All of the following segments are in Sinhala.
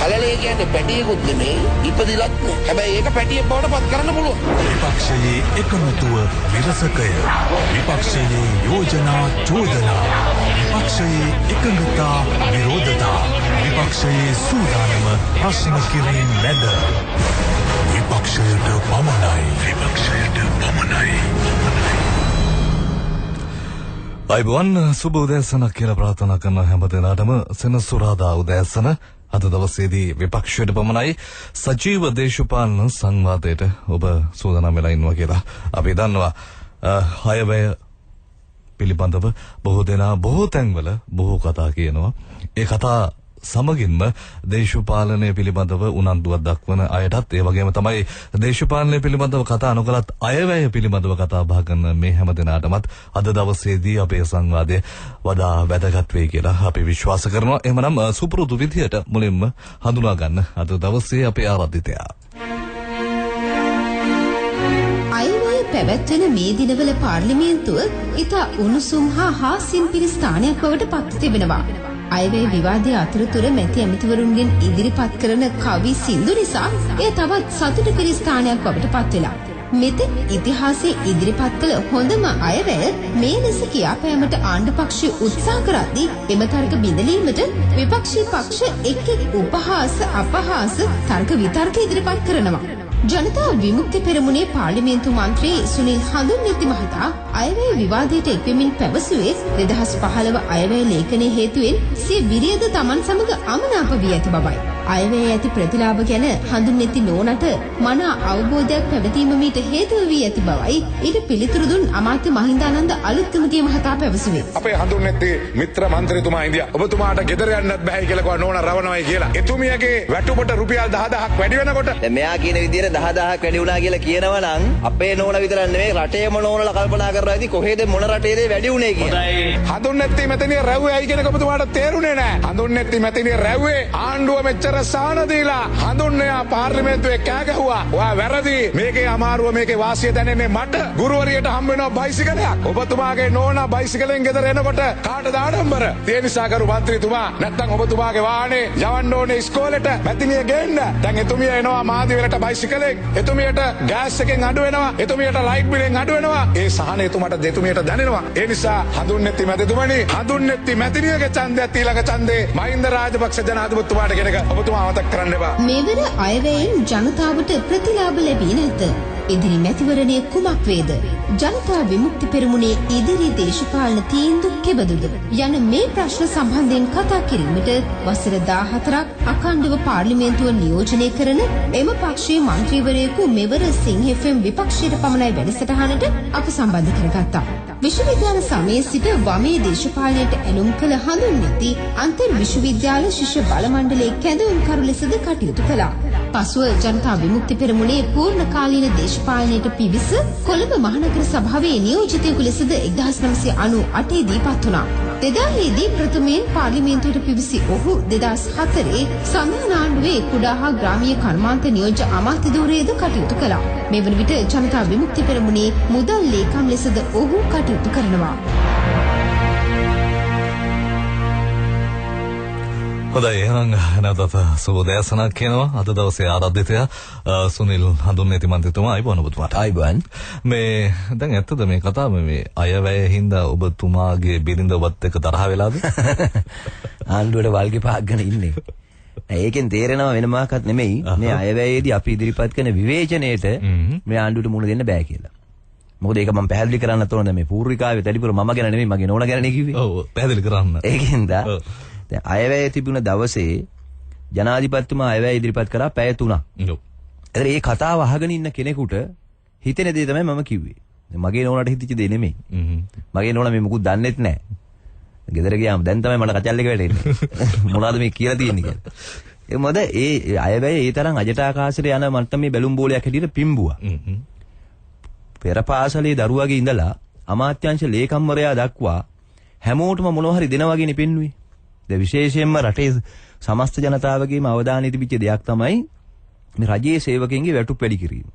කලලේ කියන්නේ පැටියෙකුත් නෙමෙයි ඉපදිලත් නෑ. හැබැයි ඒක පැටියෙක් බවට පත් කරන්න පුළුවන්. විපක්ෂයේ එකමුතුව විරසකය. විපක්ෂයේ යෝජනා චෝදනා. විපක්ෂයේ එකඟතා විරෝධතා. විපක්ෂයේ සූදානම ප්‍රශ්න කිරීම මැද. විපක්ෂයට පමණයි. අයිබෝන් සුබ උදෑසනක් කියලා ප්‍රාර්ථනා කරන හැම දිනකටම සෙනසුරාදා උදෑසන අද දවසේදී විපක්ෂයට පමණයි සජීව දේශපාලන සංවාදයට ඔබ සූදානම් වෙලා ඉන්නවා කියලා අපි දන්නවා. හයවැය පිළිබඳව බොහෝ දෙනා බොහෝ තැන්වල බොහෝ කතා කියනවා. ඒ කතා සමගින්ම දේශපාලනය පිළිබඳව උනන්දුවක් දක්වන අයටත් ඒ වගේම තමයි දේශපාලනය පිළිබඳව කතා නොකලත් අයවැය පිළිබඳව කතා බහ කරන මේ හැම දිනකටමත් අද දවසේදී අපේ සංවාදය වඩා වැදගත් වෙයි කියලා අපි විශ්වාස කරනවා. එහෙමනම් සුපුරුදු විදියට මුලින්ම හඳුනා ගන්න අද දවසේ අපේ ආරාධිතයා. අයවැය පැවැත්වෙන මේ දිනවල පාර්ලිමේන්තුව ඉතා උණුසුම් හා හාස්‍යයෙන් පිරි ස්ථානයක් බවට පත් තිබෙනවා. අයවැය විවාදයේ අතරතුර මැති ඇමතිවරුන්ගෙන් ඉදිරිපත් කරන කවි සින්දු නිසා එය තවත් සතුටුකර ස්ථානයක් බවට පත් වෙලා. මෙතෙක් ඉතිහාසයේ ඉදිරිපත් කළ හොඳම අයවැය මේ ලෙස කියාපෑමට ආණ්ඩු පක්ෂය උත්සාහ කරද්දී එම තර්ක බිඳලීමට විපක්ෂී පක්ෂ එක් උපහාස අපහාස තර්ක විතර්ක ඉදිරිපත් කරනවා. ජනතා විමුක්ති පෙරමුණේ පාර්ලිමේන්තු මන්ත්‍රී සුනිල් හඳුන්නෙති මහතා අයවැය විවාදයට එක්වෙමින් පැවසුවේ 2015 අයවැය ලේඛනයේ හේතුවෙන් සිය බිරියද Taman සමග අමනාප වී ඇති බවයි. අයවැය ඇති ප්‍රතිලාභ ගැන හඳුන්නෙති නෝනට මනා අවබෝධයක් පැවතීම මීට හේතුව වී ඇති බවයි ඊට පිළිතුරු දුන් අමාත්‍ය මහින්දානන්ද අලුත්ගමගේ මහතා පැවසුවේ. අපේ හඳුන්නෙති මිත්‍ර මන්ත්‍රීතුමා ඉන්දියා ඔබතුමාට ගෙදර යන්නත් බැහැ කියලා කිව්වා නෝනා රවණවයි කියලා. එතුමියගේ වැටුපට රුපියල් 10000ක් වැඩි වෙනකොට මෙයා කියන විදිහට 10000ක් වැඩි වුණා කියලා කියනවා නම් අපේ නෝන විතරක් නෙමෙයි රටේම නෝනලා කල්පනා කරලා ඉතින් කොහෙද මොන රටේද වැඩි වුණේ කියලා. හඳුන්නෙති මෙතනිය රැව්වේ ඇයි කියන එක ඔබතුමාට තේරුනේ නැහැ. හඳුන්නෙති මෙතනිය රැව්වේ ආණ්ඩුව මෙච්චර සාන දීලා හඳුන්වයා පාර්ලිමේන්තුවේ කෑ ගැහුවා. ඔයා වැරදි. මේකේ අමාරුව මේකේ වාසිය දැනෙන්නේ මට. ගුරුවරියට හම් වෙනවා බයිසිකලයක්. ඔබතුමාගේ නෝනා බයිසිකලෙන් ගෙදර එනකොට කාටද ආඩම්බර? ඒ නිසා කරු මන්ත්‍රීතුමා නැත්තම් ඔබතුමාගේ වාහනේ යවන්න ඕනේ ඉස්කෝලේට මැතිනිය ගේන්න. දැන් එතුමිය එනවා මාදිවලට බයිසිකලෙන්. එතුමියට ගෑස් එකෙන් අඩු වෙනවා. එතුමියට ලයිට් බිලෙන් අඩු වෙනවා. ඒ සහන එතුමාට දෙතුමියට දැනෙනවා. ඒ නිසා හඳුන්නෙති මැතිතුමනි හඳුන්නෙති මැතිනියගේ ඡන්දයත් ඊළඟ ඡන්දේ මහින්ද රාජපක්ෂ ජනාධිපතිතුමාට ගෙනක ඔබතුමා මතක් කරන්න එපා. මෙවර අයවැයෙන් ජනතාවට ප්‍රතිලාභ ලැබී නැත. ඉදිරි මැතිවරණය කුමක් වේද? ජනතා විමුක්ති පෙරමුණේ ඉදිරි දේශපාලන තීන්දුව කෙබඳුද? යන මේ ප්‍රශ්න සම්බන්ධයෙන් කතා කිරීමට වසර 14ක් අඛණ්ඩව පාර්ලිමේන්තුව නියෝජනය කරන එම පක්ෂයේ මන්ත්‍රීවරයෙකු මෙවර සිංහ FM විපක්ෂයට පමණයි වැඩසටහනට අප සම්බන්ධ කරගත්තා. විශ්වවිද්‍යාල සමයේ සිට වමේ දේශපාලනයට ඇලුම් කළ හඳුන්නෙති අන්තර් විශ්වවිද්‍යාල ශිෂ්‍ය බල මණ්ඩලයේ කැඳවුම්කරු ලෙසද කටයුතු කළා. පසුව ජනතා විමුක්ති පෙරමුණේ පූර්ණ කාලීන දේශපාලනයට පිවිස කොළඹ මහනගර සභාවේ නියෝජිතයෙකු ලෙසද 1998 දී පත් වුණා. 2000 දී ප්‍රථමයෙන් පාර්ලිමේන්තුවට පිවිසි ඔහු 2004 සම්මාන ආණ්ඩුවේ කුඩා හා ග්‍රාමීය කර්මාන්ත නියෝජ්‍ය අමාත්‍ය ධූරයේද කටයුතු කළා. මේ වන විට ජනතා විමුක්ති පෙරමුණේ මුදල් ලේකම් ලෙසද ඔහු කටයුතු කරනවා. හොඳයි එහෙනම් නැවතත් සුබ උදෑසනක් කියනවා. අද දවසේ ආරාධිතයා සුනිල් හඳුන්නෙති මන්ත්‍රීතුමා අයිබෝන් ඔබතුමාට. අයිබෝන්. මේ දැන් ඇත්තද මේ කතාව මේ අයවැය හින්දා ඔබතුමාගේ බිරිඳවත් එක්ක තරහ වෙලාද? ආණ්ඩුවට වල්ගේ පාගගෙන ඉන්නේ. ඒකෙන් තේරෙනවා වෙන මොකක්වත් නෙමෙයි මේ අයවැයේදී අපි ඉදිරිපත් කරන විවේචනයේට මේ ආණ්ඩුවට මුහුණ දෙන්න බෑ කියලා. මොකද ඒක මම පැහැදිලි කරන්නත් ඕන මේ පූර්විකාවේ තැඩිපුර මම ගැන නෙමෙයි මගේ නෝනා ගැනනේ කිව්වේ. ඔව් පැහැදිලි කරන්න. ඒකෙන්ද දැන් අයවැය තිබුණ දවසේ ජනාධිපතිතුමා අයවැය ඉදිරිපත් කරා පැය 3ක්. ඔව්. ඒතර මේ කතාව අහගෙන ඉන්න කෙනෙකුට හිතෙන දේ තමයි මම කිව්වේ. මගේ නෝනාට හිතෙච්ච දේ නෙමෙයි. මගේ නෝනා මේ මුකුත් දන්නෙත් නැහැ. ගෙදර ගියාම දැන් තමයි මට කචල් එක වැටෙන්නේ. මොනවද මේ කියලා තියෙන්නේ කියලා. ඒ මොකද ඒ අයවැය ඒ තරම් අජටාකාශයට යන මට්ටමේ බැලුම් බෝලයක් හැටියට පිම්බුවා. පෙර පාසලේ දරුවාගේ ඉඳලා අමාත්‍යාංශ ලේකම්වරයා දක්වා හැමෝටම මොනවා හරි දෙනා වගේනේ පෙන්වුවේ. දැන් විශේෂයෙන්ම රටේ සමස්ත ජනතාවගේම අවධානය තිබිච්ච දෙයක් තමයි මේ රජයේ සේවකයන්ගේ වැටුප් වැඩි කිරීම.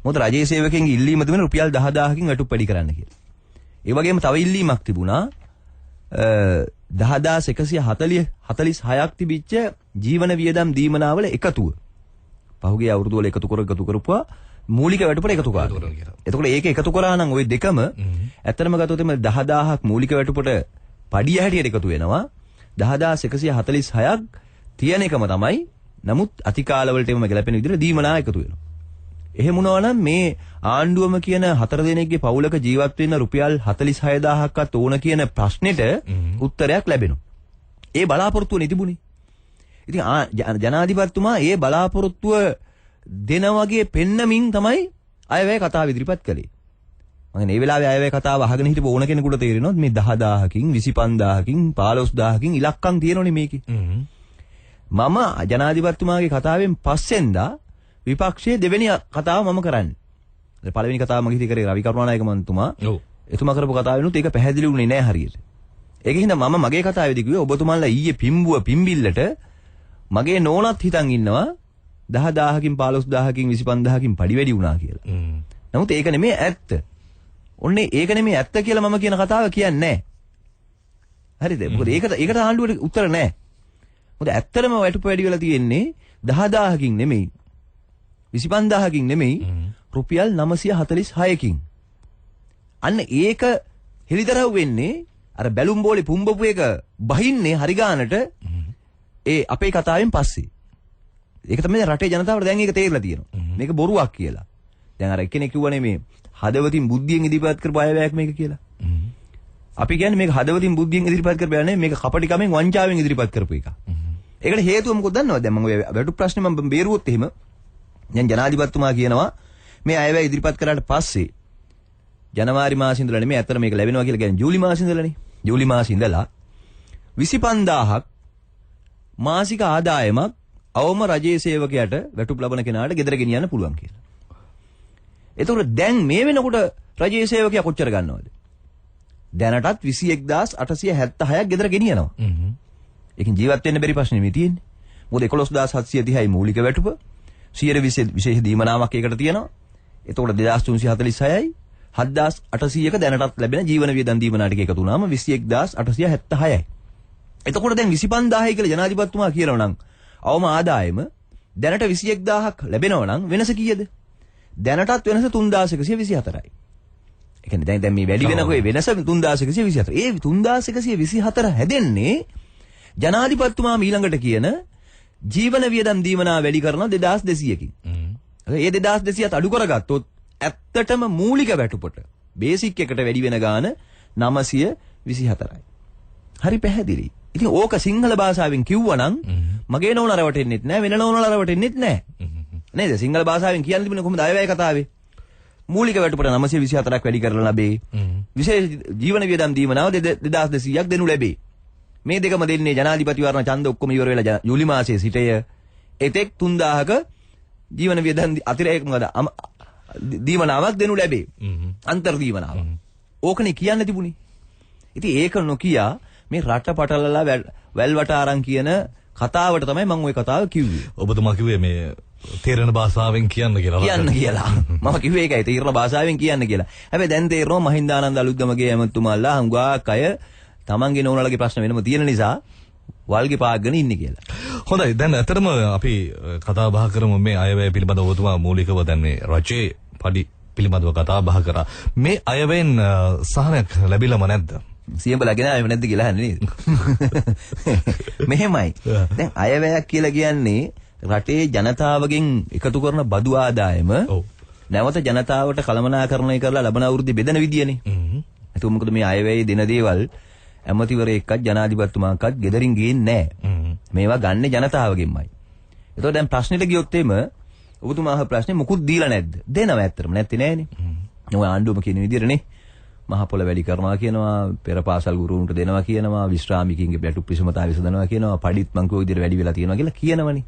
මොකද රජයේ සේවකයන්ගේ ඉල්ලීම තිබෙන රුපියල් 10000කින් වැටුප් වැඩි කරන්න කියලා. ඒ වගේම තව ඉල්ලීමක් තිබුණා 10146ක් තිබිච්ච ජීවන වියදම් දීමනාවල එකතුව. පහුගිය අවුරුදු වල එකතු කරපුවා මූලික වැටුපට එකතු කරා. එතකොට ඒක එකතු කරා නම් ওই දෙකම ඇත්තටම ගත්තොත් එimhe 10000ක් මූලික වැටුපට පඩිය හැටියට එකතු වෙනවා. 10146ක් තියෙන එකම තමයි. නමුත් අතිකාලවලට එම ගැලපෙන විදිහට දීමනා එකතු වෙනවා. එහෙම වුණා නම් මේ ආණ්ඩුවම කියන 4 දෙනෙක්ගේ පවුලක ජීවත් වෙන්න රුපියල් 46000ක්වත් ඕන කියන ප්‍රශ්නෙට උත්තරයක් ලැබෙනවා. ඒ බලාපොරොත්තුව නෙතිබුනේ. ඉතින් ජනාධිපතිතුමා ඒ බලාපොරොත්තුව දෙන වගේ පෙන්නමින් තමයි අයවැය කතාව ඉදිරිපත් කළේ. මම මේ වෙලාවේ අයවැය කතාව අහගෙන හිටපු ඕන කෙනෙකුට තේරෙනවා මේ 10000කින් 25000කින් 15000කින් ඉලක්කම් තියෙනෝනේ මේකේ. මම ජනාධිපතිතුමාගේ කතාවෙන් පස්සෙන්දා විපක්ෂයේ දෙවෙනි කතාව මම කරන්නේ. පළවෙනි කතාව මම හිතේ කරේ රවි කරුණානායක මන්තුමා. ඔව්. එතුමා කරපු කතාවෙනුත් ඒක පැහැදිලි වුණේ නැහැ හරියට. ඒකින් හින්දා මම මගේ කතාවේදී කිව්වේ ඔබතුමාලා ඊයේ පිම්බිල්ලට මගේ නෝනත් හිතන් ඉන්නවා 10000කින් 15000කින් 25000කින් පඩි වැඩි වුණා කියලා. නමුත් ඒක නෙමෙයි ඇත්ත. ඔන්නේ ඒක නෙමෙයි ඇත්ත කියලා මම කියන කතාව කියන්නේ නැහැ. හරිද? මොකද ඒකට ආණ්ඩුවට උත්තර නැහැ. මොකද ඇත්තටම වැටුප වැඩි වෙලා තියෙන්නේ 10000කින් නෙමෙයි 25000කින් නෙමෙයි රුපියල් 946කින්. අන්න ඒක හෙලිදරව් වෙන්නේ අර බැලුම් බෝලේ පුම්බපු එක බහින්නේ හරි ගානට ඒ අපේ කතාවෙන් පස්සේ. ඒක තමයි රටේ ජනතාවට දැන් ඒක තේරලා තියෙනවා. මේක බොරුවක් කියලා. දැන් අර එක්කෙනෙක් කිව්වනේ මේ හදවතින් බුද්ධියෙන් ඉදිරිපත් කරපු අයවැයක් මේක කියලා. අපි කියන්නේ මේක හදවතින් බුද්ධියෙන් ඉදිරිපත් කරපු අය නෙමෙයි මේක කපටිකමෙන් වංචාවෙන් ඉදිරිපත් කරපු එක. ඒකට හේතුව මොකද දන්නවද? දැන් මම ඔය වැටු ප්‍රශ්නේ මම බේරුවොත් එහෙම දැන් ජනාධිපතිතුමා කියනවා මේ අයවැය ඉදිරිපත් කරාට පස්සේ ජනවාරි මාසෙ ඉඳලා නෙමෙයි අතර මේක ලැබෙනවා කියලා කියන්නේ ජූලි මාසෙ ඉඳලානේ. ජූලි මාසෙ ඉඳලා 25000ක් මාසික ආදායමක් අවම රජයේ සේවකයාට වැටුප් ලබන කෙනාට ගෙදර ගෙනියන්න පුළුවන් කියලා. එතකොට දැන් මේ වෙනකොට රජයේ සේවකයා කොච්චර ගන්නවද? දැනටත් 21876ක් ගෙදර ගෙනියනවා. ඒකෙන් ජීවත් වෙන්න බැරි ප්‍රශ්නේ මේ තියෙන්නේ. මොකද 11730යි මූලික වැටුප 120 විශේෂ දීමනාවක් ඒකට තියෙනවා. එතකොට 2346යි 7800ක දැනටත් ලැබෙන ජීවන වියදම් දීමනා ටික එකතු වුණාම 21876යි. එතකොට දැන් 25000යි කියලා ජනාධිපතිතුමා කියනවා නම් අවම ආදායම දැනට 21000ක් ලැබෙනවා නම් වෙනස කීයද? දැනටත් වෙනස 3124යි. ඒ කියන්නේ දැන් මේ වැඩි වෙනකොට වෙනස 3124. ඒ 3124 හැදෙන්නේ ජනාධිපතිතුමා ඊළඟට කියන ජීවන වියදම් දීමනා වැඩි කරන 2200කින්. ඒ 2200ත් අඩු කරගත්තොත් ඇත්තටම මූලික වැටුපට බේසික් එකට වැඩි වෙන ගාන 924යි. හරි පැහැදිලි. ඉතින් ඕක සිංහල භාෂාවෙන් කිව්වනම් මගේ නෝන රවටෙන්නෙත් නෑ වෙන නෝනලා රවටෙන්නෙත් නෑ. නේද? සිංහල භාෂාවෙන් කියන්න තිබුණේ කොහොමද අයවැය කතාවේ? මූලික වැටුපට 924ක් වැඩි කරලා ලැබේ. විශේෂ ජීවන වියදම් දීමනාව 2200ක් දෙනු ලැබේ. මේ දෙකම දෙන්නේ ජනාධිපතිවරණ ඡන්ද ඔක්කොම ඉවර වෙලා ජූලි මාසයේ සිටය එතෙක් 3000ක ජීවන වියදම් අතිරේක මොකද දීමනාවක් දෙනු ලැබේ. අන්තර් දීමනාවක්. ඕකනේ කියන්න තිබුණේ. ඉතින් ඒක නොකිය මේ රට පටලලා වැල්වට අරන් කියන කතාවට තමයි මම ওই කතාව කිව්වේ. ඔබතුමා කිව්වේ මේ තේරෙන භාෂාවෙන් කියන්න කියලා. කියන්න කියලා. මම කිව්වේ ඒකයි තේරෙන භාෂාවෙන් කියන්න කියලා. හැබැයි දැන් තේරෙනවා මහින්දානන්ද අලුත්ගමගේ ඇමතුමාලා හුඟක් අය තමන්ගේ නෝනලගේ ප්‍රශ්න වෙනම තියෙන නිසා වල්ගේ පාගගෙන ඉන්නේ කියලා. හොඳයි දැන් ඇත්තටම අපි කතා බහ කරමු මේ අයවැය පිළිබඳව ඔබතුමා මූලිකව දැන් මේ රජයේ පඩි පිළිබඳව කතා බහ කරා. මේ අයවැයෙන් සහනයක් ලැබිලම නැද්ද? සියඹලාගෙන ආවෙ නැද්ද කියලා අහන්නේ නේද? මෙහෙමයි. දැන් අයවැයක් කියලා කියන්නේ රටේ ජනතාවගෙන් එකතු කරන බදු ආදායම නැවත ජනතාවට කළමනාකරණය කරලා ලබන අවුරුද්දේ බෙදෙන විදියනේ. ඒක මොකද මේ අයවැයේ දෙන දේවල් ඇමතිවරයෙක්වත් ජනාධිපතිතුමාකවත් ගෙදරින් ගේන්නේ නැහැ. මේවා ගන්න ජනතාවගෙන්මයි. ඒතකොට දැන් ප්‍රශ්නෙට ගියොත් එimhe ඔබතුමා අහ ප්‍රශ්නේ මොකුත් දීලා නැද්ද? දෙනවා ඇත්තටම නැත්තේ නෑනේ. ඔය ආණ්ඩුවම කියන විදිහටනේ මහ පොළ වැඩි කරනවා කියනවා, පෙර පාසල් ගුරුවරුන්ට දෙනවා කියනවා, විශ්‍රාමිකින්ගේ වැටුප් විසමතා විසඳනවා කියනවා, පඩිත් මං කෝ විදිහට වැඩි වෙලා තියෙනවා කියලා කියනවනේ.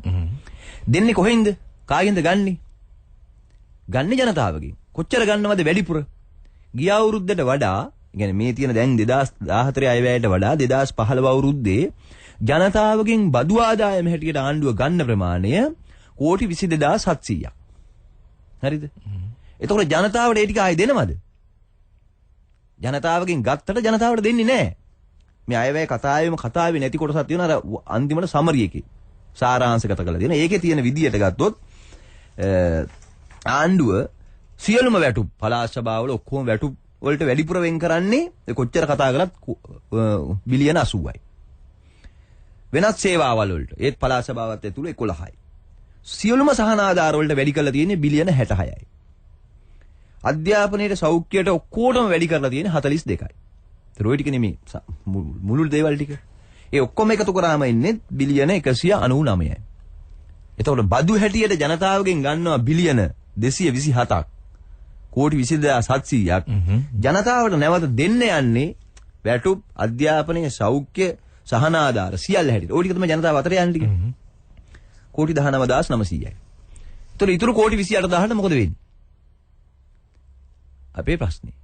දෙන්නේ කොහෙන්ද? කාගෙන්ද ගන්නෙ? ගන්නේ ජනතාවගෙන්. කොච්චර ගන්නවද වැඩිපුර? ගිය අවුරුද්දට වඩා, يعني මේ තියෙන දැන් 2014 අයවැයට වඩා 2015 අවුරුද්දේ ජනතාවගෙන් බදු ආදායම හැටියට ආණ්ඩුව ගන්න ප්‍රමාණය කෝටි 22700ක්. හරිද? එතකොට ජනතාවට ඒ ටික ආයෙ දෙනවද? ජනතාවගෙන් ගත්තට ජනතාවට දෙන්නේ නැහැ. මේ අයවැය කතාවේ නැති කොටසක් තියෙනවා අර අන්තිමට සමරි එකේ. සාරාංශගත කරලා තියෙනවා. ඒකේ තියෙන විදියට ගත්තොත් ආණ්ඩුව සියලුම වැටුප් පළාත් සභාවල ඔක්කොම වැටුප් වලට වැඩිපුර වෙන් කරන්නේ කොච්චර කතා කරත් බිලියන 80යි. වෙනත් සේවාවල් වලට ඒත් පළාත් සභාවත් ඇතුළේ 11යි. සියලුම සහන ආධාර වලට වැඩි කරලා තියෙන්නේ බිලියන 66යි. අධ්‍යාපනයේ සෞඛ්‍යයට ඔක්කොටම වැඩි කරලා තියෙන්නේ 42යි. ඒ රොයි ටික නෙමෙයි මුළු දේවල් ටික. ඒ ඔක්කොම එකතු කරාම ඉන්නේ බිලියන 199යි. එතකොට බදු හැටියට ජනතාවගෙන් ගන්නවා බිලියන 227ක්. කෝටි 20700ක්. ජනතාවට නැවත දෙන්න යන්නේ වැටුප් අධ්‍යාපනයේ සෞඛ්‍ය සහන ආධාර සියල්ල හැටියට. ඕක ටික තමයි ජනතාව අතර යන්නේ ටික. කෝටි 19900යි. ඒතකොට ඊටු කෝටි 28000ට මොකද වෙන්නේ? අපේ ප්‍රශ්නේ.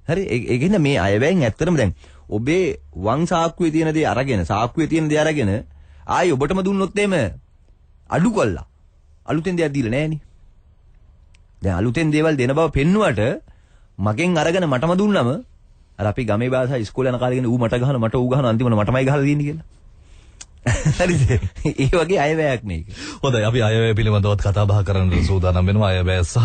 හරි ඒ කියන්නේ මේ අයවැයෙන් ඇත්තටම දැන් ඔබේ වං සාක්කුවේ තියෙන දේ අරගෙන ආයි ඔබටම දුන්නොත් එimhe අඩු කළා. අලුතෙන් දෙයක් දීලා නැහෙනි. දැන් අලුතෙන් දේවල් දෙන බව පෙන්නුවට මගෙන් අරගෙන මටම දුන්නම අර අපි ගමේ භාෂාව ඉස්කෝලේ යන කාලේ කියන්නේ ඌ මට ගහන මට ඌ ගහන අන්තිමට මටමයි ගහලා දෙන්නේ කියලා. හරිද? ඒ වගේ අයවැයක් මේක. හොඳයි අපි අයවැය පිළිබඳව කතා බහ කරන්න සූදානම් වෙනවා. අයවැය සහ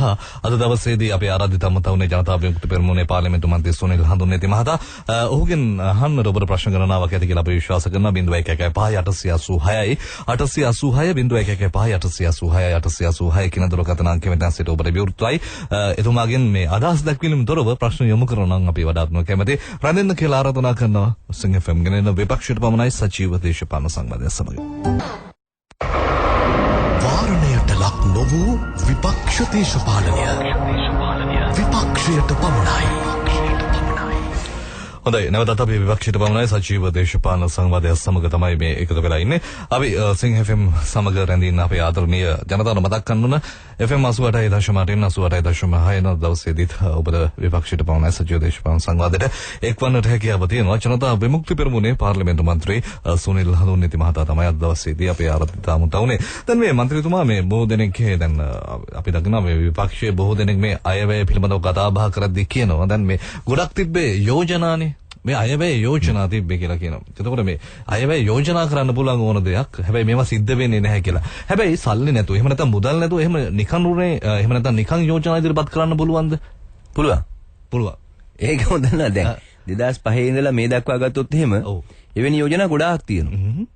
අද දවසේදී අපි ආරාධිත අමතවුනේ ජනතා විමුක්ති පෙරමුණේ පාර්ලිමේන්තු මන්ත්‍රී සුනිල් හඳුන්නේති මහතා. ඔහුගෙන් අහන්න ඔබට ප්‍රශ්න ගණනාවක් ඇති කියලා අපි විශ්වාස කරනවා. 0115 886 886 කියන දුරකථන අංකෙ මෙතන සිට ඔබට විවෘතයි. එතුමාගෙන් මේ අදහස් දැක්වීමෙන් තොරව ප්‍රශ්න යොමු කරනවා නම් අපි වඩාත්ම කැමැති. රැඳෙන්න කියලා ආරාධනා කරනවා. සිංහ FM ගෙනෙන විපක්ෂයට පමණයි සජීව දේශපාලන සංවාදය සමග. වාරණයට ලක් නොවූ විපක්ෂ දේශපාලනය විපක්ෂයට පමණයි. හොඳයි නැවතත් අපි විපක්ෂයට පමණයි සජීව දේශපාලන සංවාදය සමග තමයි මේ එකතු වෙලා ඉන්නේ. අපි සිංහ FM සමග රැඳින්න අපේ ආදරණීය ජනතාවට මතක් කරන්න FM 88.8 88.6 දවසේදීත් ඔබට විපක්ෂයට පමණයි සජීව දේශපාලන සංවාදයට එක්වන්නට හැකියාව තියෙනවා. ජනතා විමුක්ති පෙරමුණේ පාර්ලිමේන්තු මන්ත්‍රී සුනිල් හඳුන්නේති මහතා තමයි අද දවසේදී අපේ ආරාධිත ආමුතවුනේ. දැන් මේ මන්ත්‍රීතුමා මේ බොහෝ දෙනෙක් දැන් අපි දකිනවා මේ විපක්ෂයේ බොහෝ දෙනෙක් මේ අයවැය පිළිබඳව කතා බහ කරද්දී කියනවා දැන් මේ ගොඩක් තිබ්බේ යෝජනානේ මේ අයවැය යෝජනා තිබ්බේ කියලා කියනවා. එතකොට මේ අයවැය යෝජනා කරන්න පුළුවන් ඕන දෙයක්. හැබැයි මේවා සිද්ධ වෙන්නේ නැහැ කියලා. හැබැයි සල්ලි නැතුව එහෙම නැත්නම් මුදල් නැතුව එහෙම නිකන් උනේ එහෙම නැත්නම් නිකන් යෝජනා ඉදිරිපත් කරන්න පුළුවන්ද? පුළුවන්. ඒක හොඳ නෑ දැන් 2005 ඉඳලා මේ දක්වා ගත්තොත් එහෙම එවැනි යෝජනා ගොඩාක් තියෙනවා.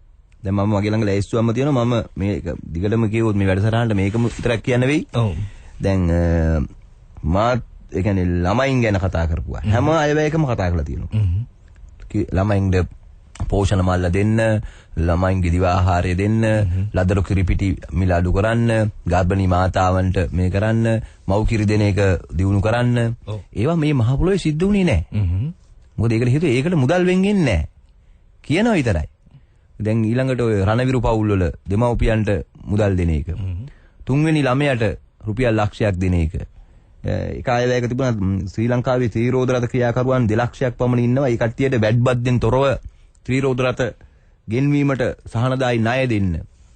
දැන් මම මගේ ළඟ ලැයිස්තුවක්ම තියෙනවා. මම මේක දිගටම කිව්වොත් මේ වැඩසටහනට මේකම විතරක් කියන්න වෙයි. දැන් මාත් ඒ කියන්නේ ළමයින් ගැන කතා කරපුවා. හැම අයවැයකම කතා කරලා තියෙනවා. ළමයින්ට පෝෂණ මල්ල දෙන්න, ළමයින්ගේ දිව ආහාරය දෙන්න, ලදරු කිරිපිටි මිල අඩු කරන්න, ගර්භණී මාතාවන්ට මේ කරන්න, මව් කිරි දෙන එක දියුණු කරන්න. ඒවා මේ මහ පොළොවේ සිද්ධ වුණේ නැහැ. මොකද ඒකට හේතුව ඒකට මුදල් වෙන්නේ නැහැ. කියනවා විතරයි. දැන් ඊළඟට ඔය රණවිරු පවුල් වල දෙමව්පියන්ට මුදල් දෙන එක. තුන්වෙනි ළමයාට රුපියල් ලක්ෂයක් දෙන එක. එක අයවැයක තිබුණා ශ්‍රී ලංකාවේ ත්‍රිරෝද රථ ක්‍රියාකරුවන් 2 ලක්ෂයක් පමණ ඉන්නවා. ඒ කට්ටියට වැඩබද්දෙන් තොරව ත්‍රිරෝද රථ ගෙන්වීමට සහනදායි ණය දෙන්න.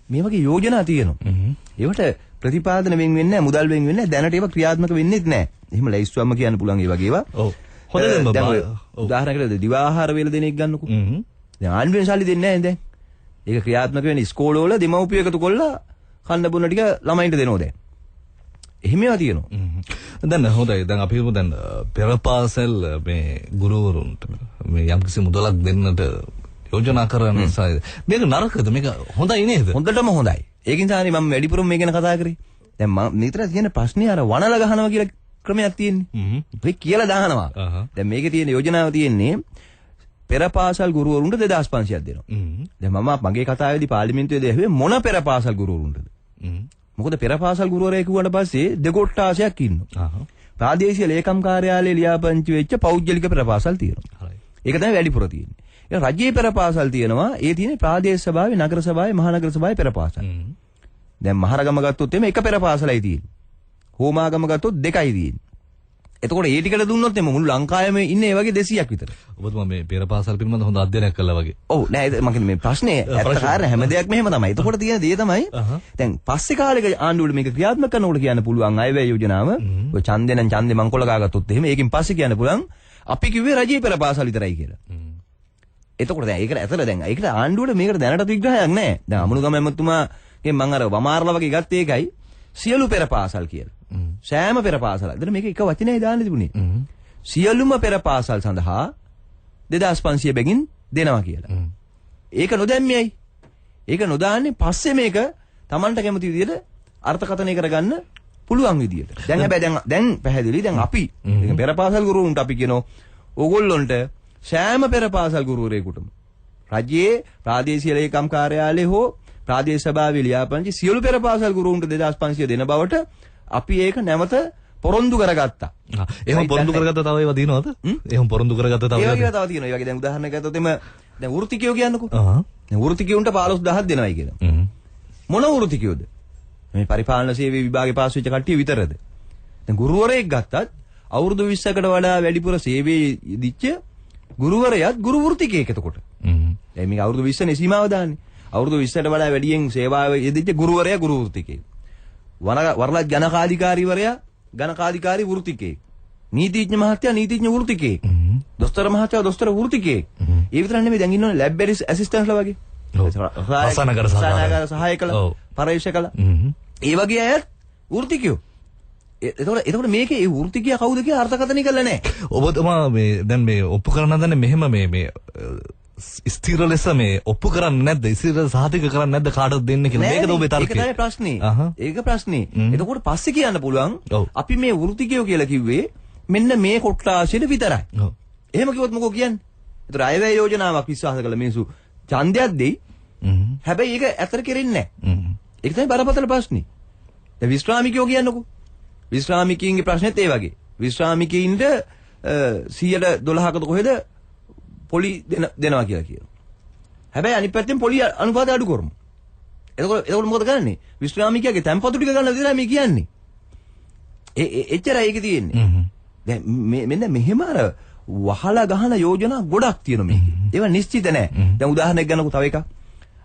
මේ වගේ යෝජනා තියෙනවා. ඒවට ප්‍රතිපාදන වෙන් වෙන්නේ නැහැ, මුදල් වෙන් වෙන්නේ නැහැ. දැනට ඒවා ක්‍රියාත්මක වෙන්නේ නැහැ. එහෙම ලැයිස්තුවක්ම කියන්න පුළුවන් ඒ වගේ ඒවා. ඔව්. හොඳද බබා? උදාහරණයකට දිව ආහාර වේල දෙන එක ගන්නකො. දැන් ආණ්ඩුවෙන් සල්ලි දෙන්නේ නැහැ දැන්. ඒක ක්‍රියාත්මක වෙන්නේ ඉස්කෝලවල දෙමව්පියෝ එකතු කරලා කන්න බොන්න ටික ළමයින්ට දෙනවා දැන්. එහෙම ඒවා තියෙනවා. දැන් හොඳයි. දැන් අපි හිතමු දැන් පෙරපාසල් මේ ගුරුවරුන්ට මේ යම්කිසි මුදලක් දෙන්නට යෝජනා කරන නිසා මේක නරකද? මේක හොඳයි නේද? හොඳටම හොඳයි. ඒකින් තමයි මම වැඩිපුරම මේ ගැන කතා කරේ. දැන් මම නිතර කියන ප්‍රශ්නේ අර වනල ගහනවා කියලා ක්‍රමයක් තියෙන්නේ. ඒ කියලා දානවා. දැන් මේකේ තියෙන යෝජනාව තියෙන්නේ පෙරපාසල් ගුරුවරුන්ට 2500ක් දෙනවා. දැන් මම මගේ කතාවේදී පාර්ලිමේන්තුවේදී ඇහුවේ මොන පෙරපාසල් ගුරුවරුන්ටද? මොකද පෙරපාසල් ගුරුවරයෙක් වුණාට පස්සේ දෙකොට්ටාසයක් ඉන්නවා. ප්‍රාදේශීය ලේකම් කාර්යාලයේ ලියාපදිංචි වෙච්ච පෞද්ගලික පෙරපාසල් තියෙනවා. ඒක තමයි වැඩිපුර තියෙන්නේ. ඒ රජයේ පෙරපාසල් තියෙනවා. ඒ තියෙන්නේ ප්‍රාදේශ සභාවේ, නගර සභාවේ, මහනගර සභාවේ පෙරපාසල්. දැන් මහරගම ගත්තොත් එimhe එක පෙරපාසලයි තියෙන්නේ. හෝමාගම ගත්තොත් දෙකයි තියෙන්නේ. එතකොට ඒ ටිකට දුන්නොත් එimhe මුළු ලංකාවෙම ඉන්නේ ඒ වගේ 200ක් විතර. ඔබතුමා මේ පෙරපාසල් පිළිබඳ හොඳ අධ්‍යයනයක් කළා වගේ. ඔව් නෑ මම කියන්නේ මේ ප්‍රශ්නේ ඇත්ත කාරණා හැම දෙයක්ම එහෙම තමයි. එතකොට තියෙන දේ තමයි දැන් පස්සේ කාලෙක ආණ්ඩුවල මේක ක්‍රියාත්මක කරනකොට කියන්න පුළුවන් අයවැය යෝජනාව ඔය ඡන්දේ නම් ඡන්දේ මංකොල්ල ගාගත්තොත් එහෙම ඒකෙන් පස්සේ කියන්න පුළුවන් අපි කිව්වේ රජයේ පෙරපාසල් විතරයි කියලා. එතකොට දැන් ඒකට ඇතල දැන් ඒකට ආණ්ඩුවට මේකට දැනට විග්‍රහයක් නැහැ. දැන් අමනුගම එමතුමාගේ මම අර වමාරලා වගේ ගත්තේ ඒකයි සියලු පෙර පාසල් කියලා. සෑම පෙර පාසල. දැන් මේක එක වචනයයි දාන්න තිබුණේ. සියලුම පෙර පාසල් සඳහා 2500 බැගින් දෙනවා කියලා. ඒක නොදැම්මේයි. ඒක නොදාන්නේ පස්සේ මේක Tamanට කැමති විදිහට අර්ථකථනය කරගන්න පුළුවන් විදිහට. දැන් හැබැයි දැන් පැහැදිලි දැන් අපි පෙර පාසල් ගුරුවරුන්ට අපි කියනවා ඕගොල්ලොන්ට සෑම පෙර පාසල් ගුරුවරයෙකුටම රජයේ ප්‍රාදේශීය ලේකම් කාර්යාලය හෝ ප්‍රාදේශ සභාවේ ලියාපදිංචි සියලු පෙර පාසල් ගුරුවරුන්ට 2500 දෙන බවට අපි ඒක නැවත පොරොන්දු කරගත්තා. එහෙම පොරොන්දු කරගත්ත තව ඒවා දිනවද? එහෙම පොරොන්දු කරගත්ත තව ඒවා තව තියෙනවා. ඒ වගේ දැන් උදාහරණයක් ගත්තොත් එම දැන් වෘත්තිකයෝ කියන්නකෝ. දැන් වෘත්තිකයන්ට 15000ක් දෙනවයි කියලා. මොන වෘත්තිකයෝද? මේ පරිපාලන සේවයේ විභාගේ පාස් වෙච්ච කට්ටිය විතරද? දැන් ගුරුවරයෙක් ගත්තත් අවුරුදු 20කට වඩා වැඩිපුර සේවයේ දිච්ච ගුරුවරයාත් ගුරු වෘත්තිකයෙක් එතකොට. දැන් මේක අවුරුදු 20 නේ සීමාව දාන්නේ. අවුරුදු 20ට වඩා වැඩියෙන් සේවාවේ යෙදිච්ච ගුරුවරයා ගුරු වෘත්තිකයෙක්. වරලත් ගණකාධිකාරීවරයා ගණකාධිකාරී වෘත්තිකයෙක්. නීතිඥ මහත්තයා නීතිඥ වෘත්තිකයෙක්. දොස්තර මහත්තයා දොස්තර වෘත්තිකයෙක්. ඒ විතර නෙමෙයි දැන් ඉන්නෝනේ ලැබ් ඇසිස්ටන්ට්ලා වගේ. රසායනික සහායකලා පරීක්ෂකලා. ඒ වගේ අය වෘත්තිකයෝ. එතකොට මේකේ ඒ වෘත්තිකයා කවුද කියලා අර්ථකථනය කරලා නැහැ. ඔබතුමා මේ දැන් මේ ඔප්පු කරන්න හදන්නේ මෙහෙම මේ ස්ථිර ලෙස මේ ඔප්පු කරන්නේ නැද්ද? ස්ථිර සහතික කරන්නේ නැද්ද කාටද දෙන්න කියලා? මේකද ඔබේ තර්කය? ඒක තමයි ප්‍රශ්නේ. ඒක ප්‍රශ්නේ. එතකොට පස්සේ කියන්න පුළුවන් අපි මේ වෘත්තිකයෝ කියලා කිව්වේ මෙන්න මේ කොට්ටාශයට විතරයි. එහෙම කිව්වොත් මොකෝ කියන්නේ? ඒතර අයවැය යෝජනාවක් විශ්වාස කළ මිනිස්සු ඡන්දයක් දෙයි. හැබැයි ඒක ඇතර කෙරෙන්නේ නැහැ. ඒක තමයි බරපතල ප්‍රශ්නේ. දැන් විශ්‍රාමිකයෝ කියන්නකෝ. විශ්‍රාමිකයින්ගේ ප්‍රශ්නෙත් ඒ වගේ. විශ්‍රාමිකයින්ට 112කට කොහෙද පොලි දෙනවා කියලා කියනවා. හැබැයි අනිත් පැත්තෙන් පොලි අනුපාතය අඩු කරමු. එතකොට මොකද කරන්නේ? විශ්‍රාමිකයාගේ තැන්පතු ටික ගන්න විතරයි මේ කියන්නේ. එච්චරයි ඒක තියෙන්නේ. දැන් මෙන්න මෙහෙම අර වහලා ගහන යෝජනා ගොඩක් තියෙනවා මේකේ. ඒවා නිශ්චිත නැහැ. දැන් උදාහරණයක් ගන්නකො තව එකක්.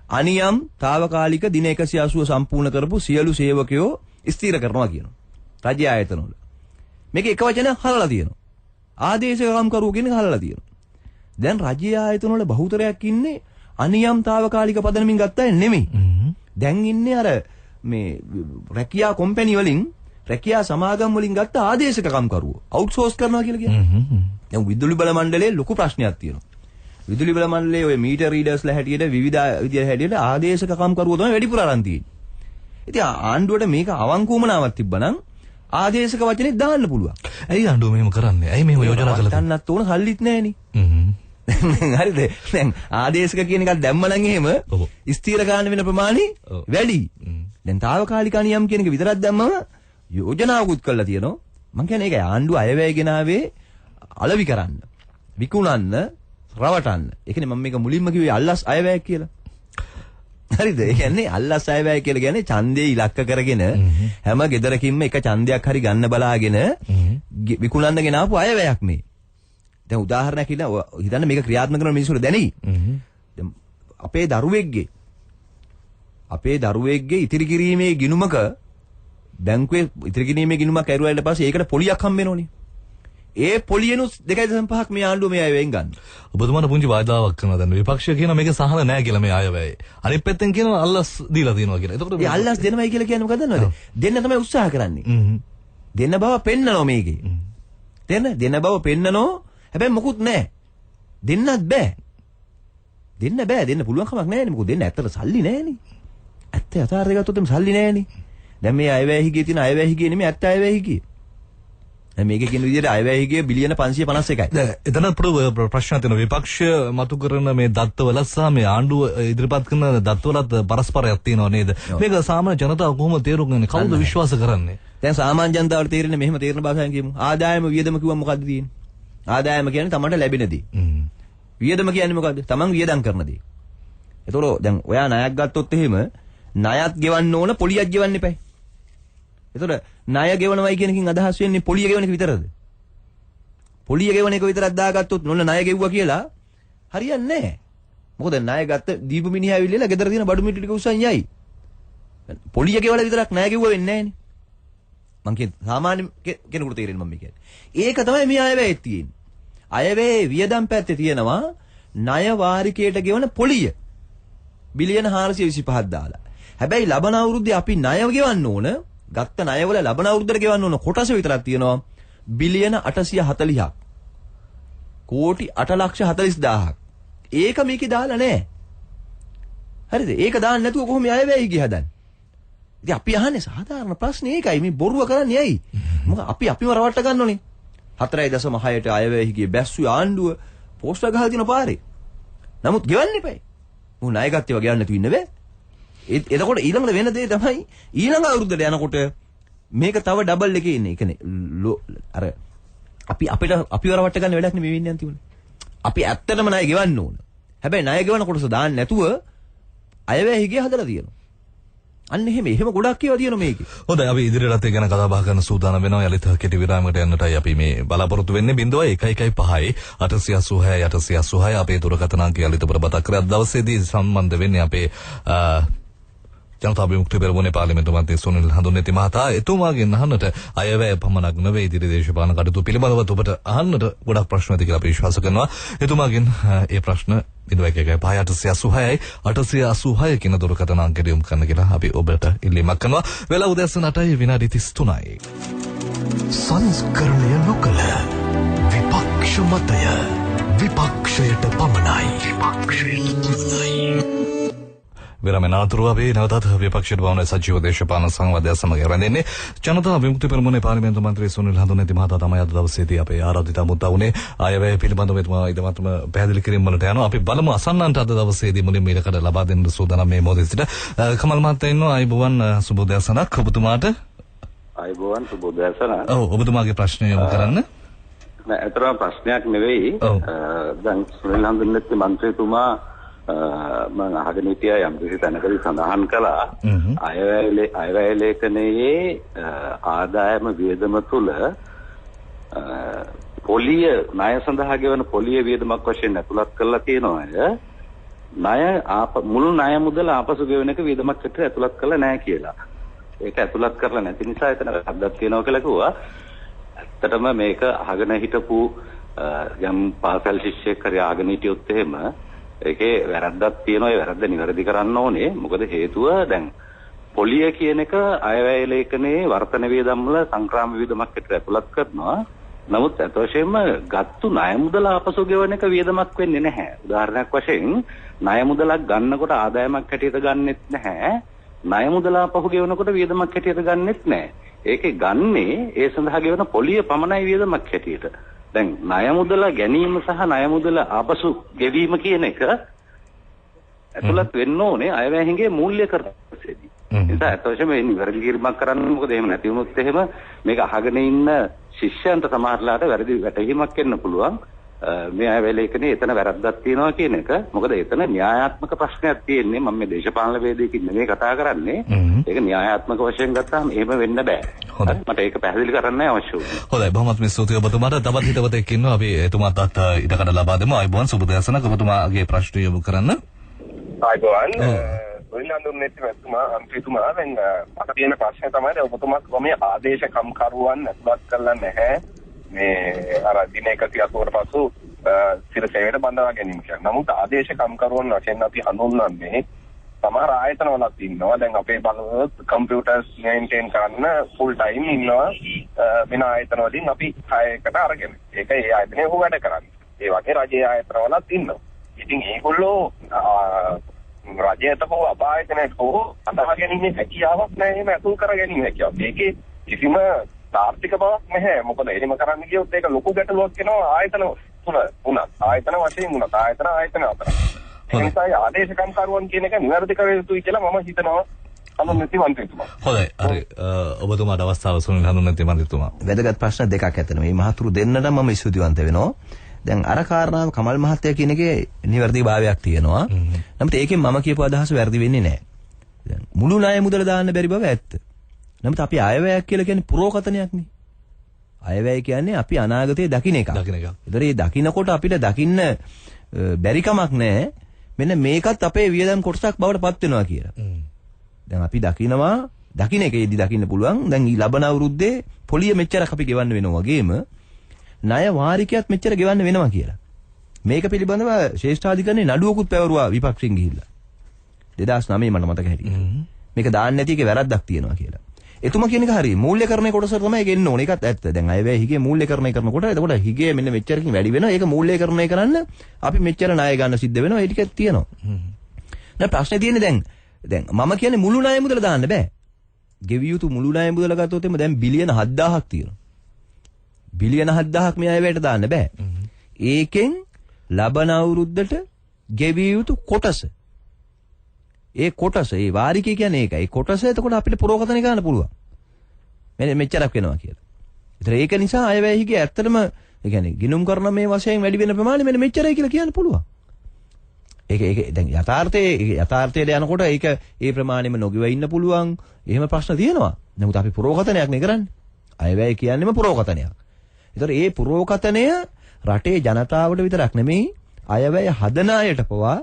අනියම් తాවකාලික දින 180 සම්පූර්ණ කරපු සියලු සේවකයෝ ස්ථිර කරනවා කියනවා. රජ්‍ය ආයතනවල. මේක එක වචනයක් හලලා තියෙනවා. ආදේශක කම්කරුවෝ කියන එක හලලා තියෙනවා. දැන් රජ්‍ය ආයතනවල බහුතරයක් ඉන්නේ අනියම් తాවකාලික පදනමින් ගත්ත අය නෙමෙයි. දැන් ඉන්නේ අර මේ රැකියා කම්පැනි වලින් රැකියා සමාගම් වලින් ගත්ත ආදේශක කම්කරුවෝ අවුට්සෝස් කරනවා කියලා කියන්නේ. දැන් විදුලි බල මණ්ඩලයේ ලොකු ප්‍රශ්නයක් තියෙනවා. විදුලි බල මණ්ඩලයේ ඔය මීටර් රීඩර්ස්ලා හැටියට විවිධ විදියට හැටියට ආදේශක කම්කරුවෝ තමයි වැඩිපුර අරන් තියෙන්නේ. ඉතින් ආණ්ඩුවට මේක අවංකුවමනාවක් තිබ්බනම් ආදේශක වචනේ දාන්න පුළුවන්. ඇයි ආණ්ඩුව මෙහෙම කරන්නේ? ඇයි මෙහෙම යෝජනා කළේ? තන්නත් ඕන සල්ලිත් නැහෙනේ. හරිද? දැන් ආදේශක කියන එකක් දැම්ම නම් එහෙම ස්ථීර ගන්න වෙන ප්‍රමාණي වැඩි. දැන් తాවකාලික අනියම් කියන එක විතරක් දැම්මම යෝජනාවකුත් කරලා තියෙනවා. මම කියන්නේ ඒක ආණ්ඩුව අයවැය ගෙනාවේ අලවි කරන්න, විකුණන්න, රවටන්න. ඒ කියන්නේ මම මේක මුලින්ම කිව්වේ අල්ලස් අයවැය කියලා. හරිද? ඒ කියන්නේ අල්ලස් අයවැය කියලා කියන්නේ ඡන්දේ ඉලක්ක කරගෙන හැම ගෙදරකින්ම එක ඡන්දයක් හරි ගන්න බලාගෙන විකුණන්න ගෙනාවු අයවැයක් මේ. දැන් උදාහරණයක් හිතන්න මේක ක්‍රියාත්මක කරන මිනිස්සුන්ට දැනෙයි. දැන් අපේ දරුවෙක්ගේ ඉතිරි කිරීමේ ගිණුමක බැංකුවේ ඉතිරි කිරීමේ ගිණුමක් ඇරුවාට පස්සේ ඒකට පොලියක් හම්බ වෙනෝනේ. ඒ පොලියනුත් 2.5ක් මේ ආණ්ඩුව මේ අයවැයෙන් ගන්න. ඔබතුමාට පුංචි වාදාවක් කරනවා දැන් විපක්ෂය කියනවා මේක සහන නැහැ කියලා මේ අයවැය. අනිත් පැත්තෙන් කියනවා අල්ලස් දීලා තියෙනවා කියලා. එතකොට මේ අල්ලස් දෙනවයි කියලා කියන්නේ මොකද දන්නවද? දෙන්න තමයි උත්සාහ කරන්නේ. දෙන්න බව පෙන්නනවා මේකේ. දෙන්න බව පෙන්නනෝ හැබැයි මොකුත් නැහැ. දෙන්නත් බෑ. දෙන්න පුළුවන් කමක් නැහැ නේ. මොකද දෙන්න ඇත්තට සල්ලි නැහැනේ. ඇත්ත යථාර්ථය ගත්තොත් එම් සල්ලි නැහැනේ. දැන් මේ අයවැය හිගියේ තියෙන අයවැය හිගියේ නෙමෙයි ඇත්ත අයවැය හිගියේ. දැන් මේකේ කියන විදිහට අයවැය හිගියේ බිලියන 551යි. දැන් එතන ප්‍රශ්න තියෙනවා විපක්ෂය මතු කරන මේ දත්තවල සහ මේ ආණ්ඩුව ඉදිරිපත් කරන දත්තවලත් පරස්පරයක් තියෙනවා නේද? මේක සාමාන්‍ය ජනතාව කොහොමද තේරුම් ගන්නේ? කවුද විශ්වාස කරන්නේ? දැන් සාමාන්‍ය ජනතාවට තේරෙන්නේ මෙහෙම තේරෙන භාෂාවෙන් කියමු. ආදායම වියදම කිව්වම මොකද්ද තියෙන්නේ? ආදායම කියන්නේ තමන්ට ලැබෙන දේ. වියදම කියන්නේ මොකද්ද? තමන් වියදම් කරන දේ. ඒතකොට දැන් ඔයා ණයක් ගත්තොත් එහෙම ණයත් ගෙවන්න ඕන පොලියක් ගෙවන්න එපා. ඒතකොට ණය ගෙවනවයි කියන එකකින් අදහස් වෙන්නේ පොලිය ගෙවන එක විතරද? පොලිය ගෙවන එක විතරක් දාගත්තොත් නොන ණය ගෙවුවා කියලා හරියන්නේ නැහැ. මොකද ණය ගත්ත දීපු මිනිහා ඇවිල්ලා ගෙදර තියෙන බඩු මිටි ටික උස්සන් යයි. පොලිය ගෙවලා විතරක් ණය ගෙවුවා වෙන්නේ නැහනේ. මං කියන්නේ සාමාන්‍ය කෙනෙකුට තේරෙන්නේ මම කියන්නේ. ඒක තමයි මේ අයවැයේ තියෙන්නේ. අයවැයේ වියදම් පැත්තේ තියෙනවා ණය වාරිකයට ගෙවන පොලිය බිලියන 425ක් දාලා. හැබැයි ලබන අවුරුද්දේ අපි ණය ගෙවන්න ඕන, ගත්ත ණයවල ලබන අවුරුද්දට ගෙවන්න ඕන කොටස විතරක් තියෙනවා බිලියන 840ක්. කෝටි 8,40,000ක්. ඒක මේකේ දාලා නැහැ. හරිද? ඒක දාන්න නැතුව කොහොම අයවැය ගිය හදන්නේ? ඉතින් අපි අහන්නේ සාධාරණ ප්‍රශ්නේ ඒකයි. මේ බොරුව කරන්නේ ඇයි? මොකද අපිම රවට්ට ගන්න ඕනේ. 4.6ට අයවැය ගියේ බැස්සු ආණ්ඩුව පෝස්ටර් ගහලා තියෙන පාරේ. නමුත් ගෙවන්න එපා. උන් ණය ගත්තේව ගෙවන්න නැතුව ඉන්න බෑ. එතකොට ඊළඟට වෙන දේ තමයි ඊළඟ අවුරුද්දට යනකොට මේක තව ඩබල් එකේ ඉන්නේ. ඒ කියන්නේ අර අපිව රවට්ට ගන්න වැඩක් නෙමෙයි වෙන්නේ අන්තිමට. අපි ඇත්තටම ණය ගෙවන්න ඕන. හැබැයි ණය ගෙවන කොටස දාන්න නැතුව අයවැය හිගේ හදලා තියෙනවා. අන්න එහෙම ගොඩක් ඒවා තියෙනවා මේකේ. හොඳයි අපි ඉදිරියට ඒ ගැන කතා බහ කරන සූදානම් වෙනවා. යලිත කෙටි විරාමයකට යන්නටයි අපි මේ බලාපොරොත්තු වෙන්නේ. 0115 886 886 අපේ දුරකථන අංකය යලිත ප්‍රබත කරලා දවසේදී සම්බන්ධ වෙන්නේ අපේ ජනතා විමුක්ති පෙරමුණේ පාර්ලිමේන්තු මන්ත්‍රී සුනිල් හඳුන්නෙති මහතා. එතුමාගෙන් අහන්නට අයවැය පමණක් නෙවෙයි ඉදිරි දේශපාලන කටයුතු පිළිබඳව ඔබට අහන්නට ගොඩක් ප්‍රශ්න ඇති කියලා අපි විශ්වාස කරනවා. එතුමාගෙන් ඒ ප්‍රශ්න 0115 886 කියන දුරකථන අංකයට යොමු කරන්න කියලා අපි ඔබට ඉල්ලීමක් කරනවා. වෙලාව උදෑසන 8යි විනාඩි 33යි. සංස්කරණය නොකළ විපක්ෂ මතය විපක්ෂයට පමණයි. විරමන අතුරු අපි නැවතත් විපක්ෂයට වවන සජීව දේශපාලන සංවාදය සමග රැඳෙන්නේ. ජනතා විමුක්ති පෙරමුණේ පාර්ලිමේන්තු මන්ත්‍රී සුනිල් හඳුන්නෙති මහතා තමයි අද දවසේදී අපේ ආරාධිත මුද්දා වුණේ. අයවැය පිළිබඳව එතුමා ඉදමත්ම පැහැදිලි කිරීම වලට යනවා. අපි බලමු අසන්නන්ට අද දවසේදී මුලින්ම ඉලක්කඩ ලබා දෙන්න සූදානම් මේ මොහොතේ සිට කමල් මහතා ඉන්නවා. අයබෝවන් සුබ උදෑසනක් ඔබතුමාට. අයබෝවන් සුබ උදෑසන. ඔව් ඔබතුමාගේ ප්‍රශ්නය යොමු කරන්න. නෑ අතරම ප්‍රශ්නයක් නෙවෙයි. දැන් සුනිල් හඳුන්නෙති මන්ත්‍රීතුමා මම අහගෙන හිටියා යම් කිසි තැනකදී සඳහන් කළා අයවැය ලේඛනයේ ආදායම වියදම තුල පොලිය ණය සඳහා ගෙවන පොලිය වියදමක් වශයෙන් ඇතුළත් කරලා තියෙනවා. මුළු ණය මුදල ආපසු ගෙවන එක වියදමක් එක්ක ඇතුළත් කරලා නැහැ කියලා. ඒක ඇතුළත් කරලා නැති නිසා එතන වැරද්දක් තියෙනවා කියලා කිව්වා. ඇත්තටම මේක අහගෙන හිටපු යම් පාසල් ශිෂ්‍යෙක් හරි අහගෙන හිටියොත් එහෙම ඒකේ වැරද්දක් තියෙනවා. ඒ වැරද්ද නිවැරදි කරන්න ඕනේ. මොකද හේතුව දැන් පොලිය කියන එක අයවැය ලේඛනයේ වර්තන වියදම් වල සංක්‍රාම වියදමක් එක්ක ඇතුළත් කරනවා. නමුත් අත වශයෙන්ම ගත්තු ණය මුදල ආපසු ගෙවන එක වියදමක් වෙන්නේ නැහැ. උදාහරණයක් වශයෙන් ණය මුදලක් ගන්නකොට ආදායමක් හැටියට ගන්නෙත් නැහැ. ණය මුදල ආපහු ගෙවනකොට වියදමක් හැටියට ගන්නෙත් නැහැ. ඒකේ ගන්නේ ඒ සඳහා ගෙවන පොලිය පමණයි වියදමක් හැටියට. දැන් ණය මුදල ගැනීම සහ ණය මුදල ආපසු ගෙවීම කියන එක ඇතුළත් වෙන්න ඕනේ අයවැය හිඟේ මූල්‍ය කරපසේදී. ඒ නිසා අතවශ්‍ය මේ නිවැරදි කිරීමක් කරන්න. මොකද එහෙම නැති වුණොත් එහෙම මේක අහගෙන ඉන්න ශිෂ්‍යයන්ට සමහරලාට වැරදි වැටහීමක් එන්න පුළුවන්. මේ අයවැය ලේඛනයේ එතන වැරද්දක් තියෙනවා කියන එක. මොකද එතන න්‍යායාත්මක ප්‍රශ්නයක් තියෙන්නේ. මම මේ දේශපාලන වේදිකකින් නෙමෙයි කතා කරන්නේ. ඒක න්‍යායාත්මක වශයෙන් ගත්තාම එහෙම වෙන්න බෑ. මට ඒක පැහැදිලි කරන්න අවශ්‍ය වුණා. හොඳයි බොහොමත් ස්තුතියි ඔබතුමාට. තවත් හිතවතෙක් ඉන්නවා. අපි එතුමාටත් ඉඩකඩ ලබා දෙමු. අයබෝවන් සුබ උදෑසනක්. ඔබතුමාගේ ප්‍රශ්න යොමු කරන්න. අයබෝවන් සුනිල් මන්ත්‍රීතුමා දැන් මට තියෙන ප්‍රශ්නේ තමයි ඔබතුමා මේ ආදේශ කම්කරුවන් ඇතුළත් කරලා නැහැ. මේ අර දින 180කට පසු සිරසේවයට බඳවා ගැනීම කියන්නේ. නමුත් ආදේශ කම්කරුවන් වශයෙන් අපි හඳුන්වන්නේ සමහර ආයතනවලත් ඉන්නවා. දැන් අපේ බලවත් කම්පියුටර්ස් මේන්ටේන් කරන්න ෆුල් ටයිම් ඉන්නවා වෙන ආයතනවලින් අපි 6කට අරගෙන. ඒක ඒ ආයතනයේ හො වැඩ කරන්නේ. ඒ වගේ රජයේ ආයතනවලත් ඉන්නවා. ඉතින් ඒගොල්ලෝ රජයට හෝ අපායතනයට හෝ අදහා ගැනීමේ හැකියාවක් නැහැ. එහෙම අතුල් කර ගැනීම හැකියාවක්. ඒකේ කිසිම ආර්ථික බවක් නැහැ. මොකද එහෙම කරන්න ගියොත් ඒක ලොකු ගැටලුවක් වෙනවා ආයතන තුන වුණත්. ආයතන වශයෙන් වුණත් ආයතන අතර. ඒ නිසා ආදේශ කම්කරුවන් කියන එක නිවැරදි කර යුතුයි කියලා මම හිතනවා. හඳුන්වති මන්ත්‍රීතුමා. හොඳයි. හරි ඔබතුමාට අවස්ථාව සුනිල් හඳුන්වති මන්ත්‍රීතුමා. වැදගත් ප්‍රශ්න දෙකක් ඇතන. මේ මහතුරු දෙන්නට මම ස්තුතිවන්ත වෙනවා. දැන් අර කාරණාව කමල් මහත්තයා කියන එකේ නිවැරදිභාවයක් තියෙනවා. නමුත් ඒකෙන් මම කියපු අදහස වැරදි වෙන්නේ නැහැ. දැන් මුළු ණය මුදල දාන්න බැරි බව ඇත්ත. නමුත් අපි අයවැයක් කියලා කියන්නේ පුරෝකතනයක් නේ. අයවැය කියන්නේ අපි අනාගතයේ දකින්න එක. ඒතර මේ දකින්නකොට අපිට දකින්න බැරි කමක් නැහැ. මෙන්න මේකත් අපේ වියදම් කොටසක් බවට පත් වෙනවා කියලා. දැන් අපි දකින්න එකේදී දකින්න පුළුවන්. දැන් ලබන අවුරුද්දේ පොලිය මෙච්චරක් අපි ගෙවන්න වෙනවා වගේම ණය වාරිකයත් මෙච්චර ගෙවන්න වෙනවා කියලා. මේක පිළිබඳව ශ්‍රේෂ්ඨාධිකරණයේ නඩුවකුත් පැවරුවා විපක්ෂයෙන් ගිහිල්ලා 2009 මට මතක හැටියට. මේක දාන්න නැති එකේ වැරද්දක් තියෙනවා කියලා. එතුමා කියන එක හරියි. මූල්‍යකරණය කොටස තමයි ඒක එන්න ඕනේ. ඒකත් ඇත්ත. දැන් අයවැය හිගේ මූල්‍යකරණය කරනකොට එතකොට හිගේ මෙන්න මෙච්චරකින් වැඩි වෙනවා. ඒක මූල්‍යකරණය කරන්න අපි මෙච්චර ණය ගන්න සිද්ධ වෙනවා. ඒ ටිකක් තියෙනවා. දැන් ප්‍රශ්නේ තියෙන්නේ දැන් මම කියන්නේ මුළු ණය මුදල දාන්න බෑ. ගෙවිය යුතු මුළු ණය මුදල ගත්තොත් එimhe දැන් බිලියන 7000ක් තියෙනවා. බිලියන 7000ක් මේ අයවැයට දාන්න බෑ. ඒකෙන් ලබන අවුරුද්දට ගෙවිය යුතු කොටස ඒ කොටස ඒ වාරිකය කියන්නේ ඒකයි. ඒ කොටස එතකොට අපිට පුරෝකතන ගන්න පුළුවන්. මෙච්චරක් වෙනවා කියලා. ඒතර ඒක නිසා අයවැයහිගේ ඇත්තටම ඒ කියන්නේ ගිනුම් කරන මේ වශයෙන් වැඩි වෙන ප්‍රමාණය මෙන්න මෙච්චරයි කියලා කියන්න පුළුවන්. ඒක දැන් යථාර්ථයට යනකොට ඒක ඒ ප්‍රමාණයම නොගිව ඉන්න පුළුවන්. එහෙම ප්‍රශ්න තියෙනවා. නමුත් අපි පුරෝකතනයක් නේ කරන්නේ. අයවැය කියන්නේම පුරෝකතනයක්. ඒතර ඒ පුරෝකතනය රටේ ජනතාවට විතරක් නෙමෙයි අයවැය හදන අයට පවා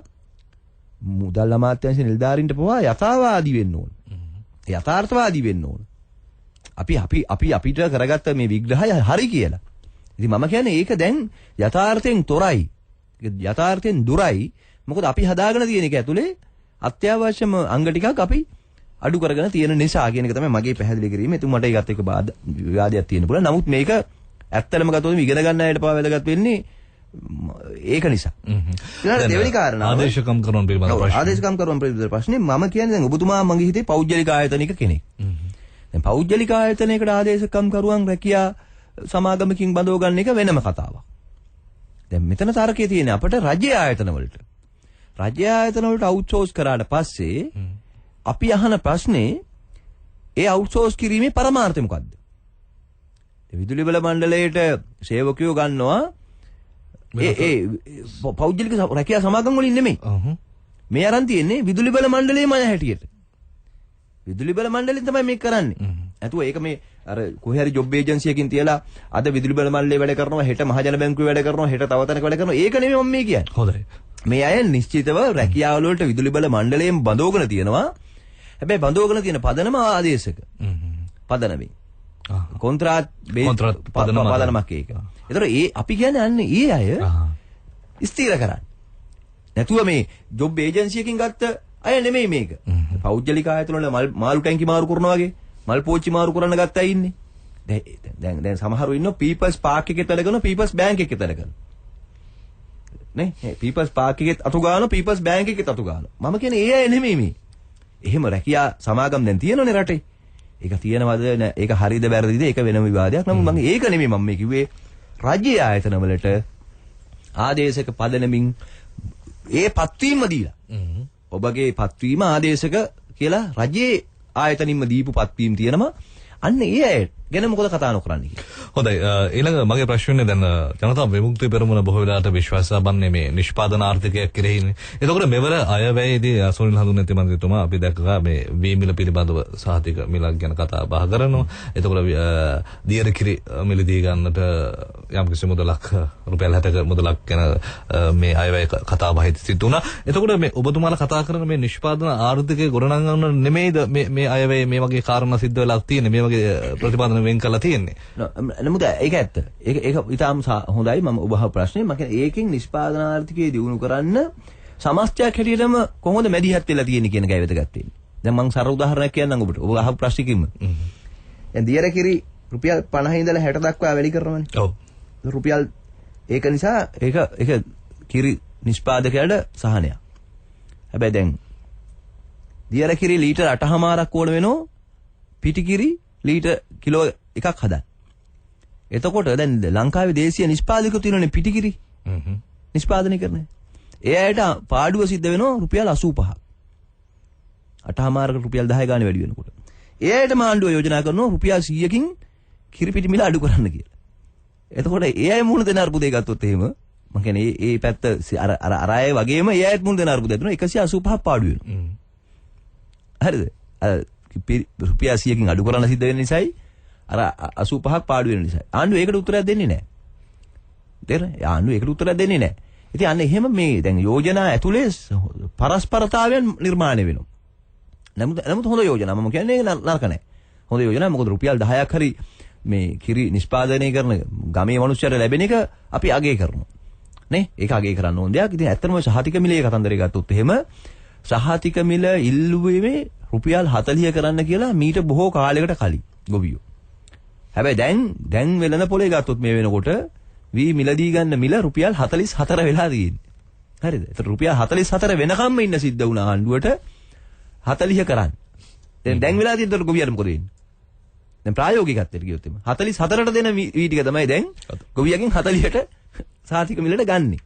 මුදල් අමාත්‍යාංශ නිලධාරීන්ට පවා යථාවාදී වෙන්න ඕන. යථාර්ථවාදී වෙන්න ඕන. අපි අපිට කරගත්ත මේ විග්‍රහය හරි කියලා. ඉතින් මම කියන්නේ ඒක දැන් යථාර්ථයෙන් තොරයි. යථාර්ථයෙන් දුරයි. මොකද අපි හදාගෙන තියෙන එක ඇතුලේ අත්‍යවශ්‍යම අංග ටිකක් අපි අඩු කරගෙන තියෙන නිසා කියන එක තමයි මගේ පැහැදිලි කිරීම. එතුමාට ඒකත් එක්ක විවාදයක් තියෙන්න පුළුවන්. නමුත් මේක ඇත්තටම ගත්තොත් ඉගෙන ගන්න අයට පවා වැදගත් වෙන්නේ ඒක නිසා. ඊළඟ දෙවෙනි කාරණාව ආදේශකම් කරන පිළිබඳ ප්‍රශ්න. ආදේශකම් කරන පිළිබඳ ප්‍රශ්නේ මම කියන්නේ දැන් ඔබතුමා මගේ හිතේ පෞද්ගලික ආයතනික කෙනෙක්. දැන් පෞද්ගලික ආයතනයකට ආදේශකම් කරුවන් රැකියා සමාගමකින් බඳව ගන්න එක වෙනම කතාවක්. දැන් මෙතන තර්කයේ තියෙන්නේ අපිට රජ්‍ය ආයතන වලට. රජ්‍ය ආයතන වලට අවුට්සෝස් කරාට පස්සේ අපි අහන ප්‍රශ්නේ ඒ අවුට්සෝස් කිරීමේ පරමාර්ථය මොකද්ද? විදුලි බල මණ්ඩලයට සේවකයෝ ගන්නවා ඒ පෞද්ගලික රැකියා සමාගම් වලින් නෙමෙයි. මේ අරන් තියෙන්නේ විදුලි බල මණ්ඩලයේම අය හැටියට. විදුලි බල මණ්ඩලයෙන් තමයි මේක කරන්නේ. නැතුව ඒක මේ අර කොහේ හරි ජොබ් ඒජන්සි එකකින් තියලා අද විදුලි බල මණ්ඩලයේ වැඩ කරනවා, හෙට මහජන බැංකුවේ වැඩ කරනවා, හෙට තව තැනක වැඩ කරනවා. ඒක නෙමෙයි මම මේ කියන්නේ. හොඳයි. මේ අය නිශ්චිතව රැකියාවල වලට විදුලි බල මණ්ඩලයෙන් බඳවගෙන තියෙනවා. හැබැයි බඳවගෙන තියෙන පදනම ආදේශක. පදනමේ. කොන්ත්‍රාත් පදනමක් ඒක. ඒතර ඒ අපි කියන්නේ අන්නේ ඒ අය ස්ථිර කරන්නේ. නැතුව මේ ජොබ් ඒජන්සි එකකින් ගත්ත අය නෙමෙයි මේක. පෞද්ගලික ආයතන වල මාළු ටැංකි මාරු කරනවා වගේ මල් පෝච්චි මාරු කරන්න ගත්ත අය ඉන්නේ. දැන් සමහරව ඉන්නවා පීපල්ස් පාක් එකේ වැඩ කරනවා පීපල්ස් බැංක් එකේ වැඩ කරනවා. නේ පීපල්ස් පාක් එකේ අතු ගන්නවා පීපල්ස් බැංක් එකේ අතු ගන්නවා. මම කියන්නේ ඒ අය නෙමෙයි මේ. එහෙම රැකියා සමාගම් දැන් තියෙනවනේ රටේ. ඒක තියෙනවද ඒක හරිද වැරදිද ඒක වෙනම විවාදයක්. නමුත් මම ඒක නෙමෙයි මම මේ කිව්වේ රාජ්‍ය ආයතන වලට ආදේශක පදනමින් ඒ පත්වීම දීලා. ඔබගේ පත්වීම ආදේශක කියලා රජයේ ආයතනින්ම දීපු පත්වීම තියෙනවා. අන්න ඒ අය ගැන මොකද කතා නොකරන්නේ කියලා. හොඳයි ඊළඟ මගේ ප්‍රශ්නේ දැන් ජනතා විමුක්ති පෙරමුණ බොහෝ වෙලාවට විශ්වාස ලබන්නේ මේ නිෂ්පාදන ආර්ථිකයක් කෙරෙහිනේ. එතකොට මෙවර අයවැයේදී සුනිල් හඳුනති මන්ත්‍රීතුමා අපි දැක්කා මේ වීමිල පිළිබඳව සහතික මිලක් ගැන කතා බහ කරනවා. එතකොට දියර කිරි මිලදී ගන්නට යම්කිසි මුදලක් රුපියල් 60ක මුදලක් ගැන මේ අයවැය කතා බහයි සිද්ධ වුණා. එතකොට මේ ඔබතුමාලා කතා කරන මේ නිෂ්පාදන ආර්ථිකය ගොඩනගන්න නෙමෙයිද මේ අයවැය මේ වගේ කාරණා සිද්ධ වෙලා තියෙන්නේ මේ වගේ ප්‍රතිපාදන වෙන් කරලා තියෙන්නේ. නමුත් ඒක ඇත්ත. ඒක ඊටාම හොඳයි මම ඔබ අහ ප්‍රශ්නේ. මම කියන්නේ ඒකෙන් නිෂ්පාදන ආර්ථිකය දියුණු කරන්න සමස්තයක් හැටියටම කොහොමද මැදිහත් වෙලා තියෙන්නේ කියන එකයි වැදගත් වෙන්නේ. දැන් මම සරල උදාහරණයක් කියන්නම් ඔබට. ඔබ අහපු ප්‍රශ්නකින්ම. දැන් දියර කිරි රුපියල් 50 ඉඳලා 60 දක්වා වැඩි කරනවානේ. ඔව්. රුපියල් ඒක නිසා ඒක කිරි නිෂ්පාදකයාට සහනයක්. හැබැයි දැන් දියර කිරි ලීටර් 8.5ක් ඕන වෙනෝ පිටි කිරි ලීටර් කිලෝ එකක් හදන්න. එතකොට දැන් ලංකාවේ දේශීය නිෂ්පාදකයෝ තියෙනනේ පිටි කිරි. නිෂ්පාදනය කරන්නේ. ඒ අයට පාඩුව සිද්ධ වෙනවා රුපියල් 85ක්. 8.5කට රුපියල් 10 ගානේ වැඩි වෙනකොට. ඒ අයට මාණ්ඩුව යෝජනා කරනවා රුපියල් 100කින් කිරි පිටි මිල අඩු කරන්න කියලා. එතකොට ඒ අය මුණ දෙන අර්බුදේ ගත්තොත් එහෙම මම කියන්නේ ඒ පැත්ත අර අය වගේම ඒ අයත් මුණ දෙන අර්බුදේ දෙනවා 185ක් පාඩු වෙනවා. හරිද? රුපියල් 100කින් අඩු කරන්න සිද්ධ වෙන නිසායි අර 85ක් පාඩු වෙන නිසායි. ආණ්ඩුව ඒකට උත්තරයක් දෙන්නේ නැහැ. තේරෙනවද? ආණ්ඩුව ඒකට උත්තරයක් දෙන්නේ නැහැ. ඉතින් අන්න එහෙම මේ දැන් යෝජනා ඇතුලේ පරස්පරතාවයන් නිර්මාණය වෙනවා. නමුත් හොඳ යෝජනා මම කියන්නේ නරක නැහැ. හොඳ යෝජනා මොකද රුපියල් 10ක් හරි මේ කිරි නිෂ්පාදනය කරන ගමේ මිනිස්සුන්ට ලැබෙන එක අපි අගය කරනවා. නේ? ඒක අගේ කරන්න ඕන දෙයක්. ඉතින් ඇත්තටම සහතික මිලේ කතන්දරය ගත්තොත් එහෙම සහතික මිල ඉල්ලුවේ රුපියල් 40 කරන්න කියලා මීට බොහෝ කාලයකට කලින් ගොවියෝ. හැබැයි දැන් වෙළඳ පොලේ ගත්තොත් මේ වෙනකොට වී මිලදී ගන්න මිල රුපියල් 44 වෙලා තියෙන්නේ. හරිද? ඒතර රුපියල් 44 වෙනකම්ම ඉන්න සිද්ධ වුණා ආණ්ඩුවට 40 කරන්න. දැන් වෙලා තියෙද්දි ගොවියට මොකද වෙන්නේ? දැන් ප්‍රායෝගිකත්වයට ගියොත් එම 44ට දෙන වී ටික තමයි දැන් ගොවියගෙන් 40ට සාතික මිලට ගන්නෙ.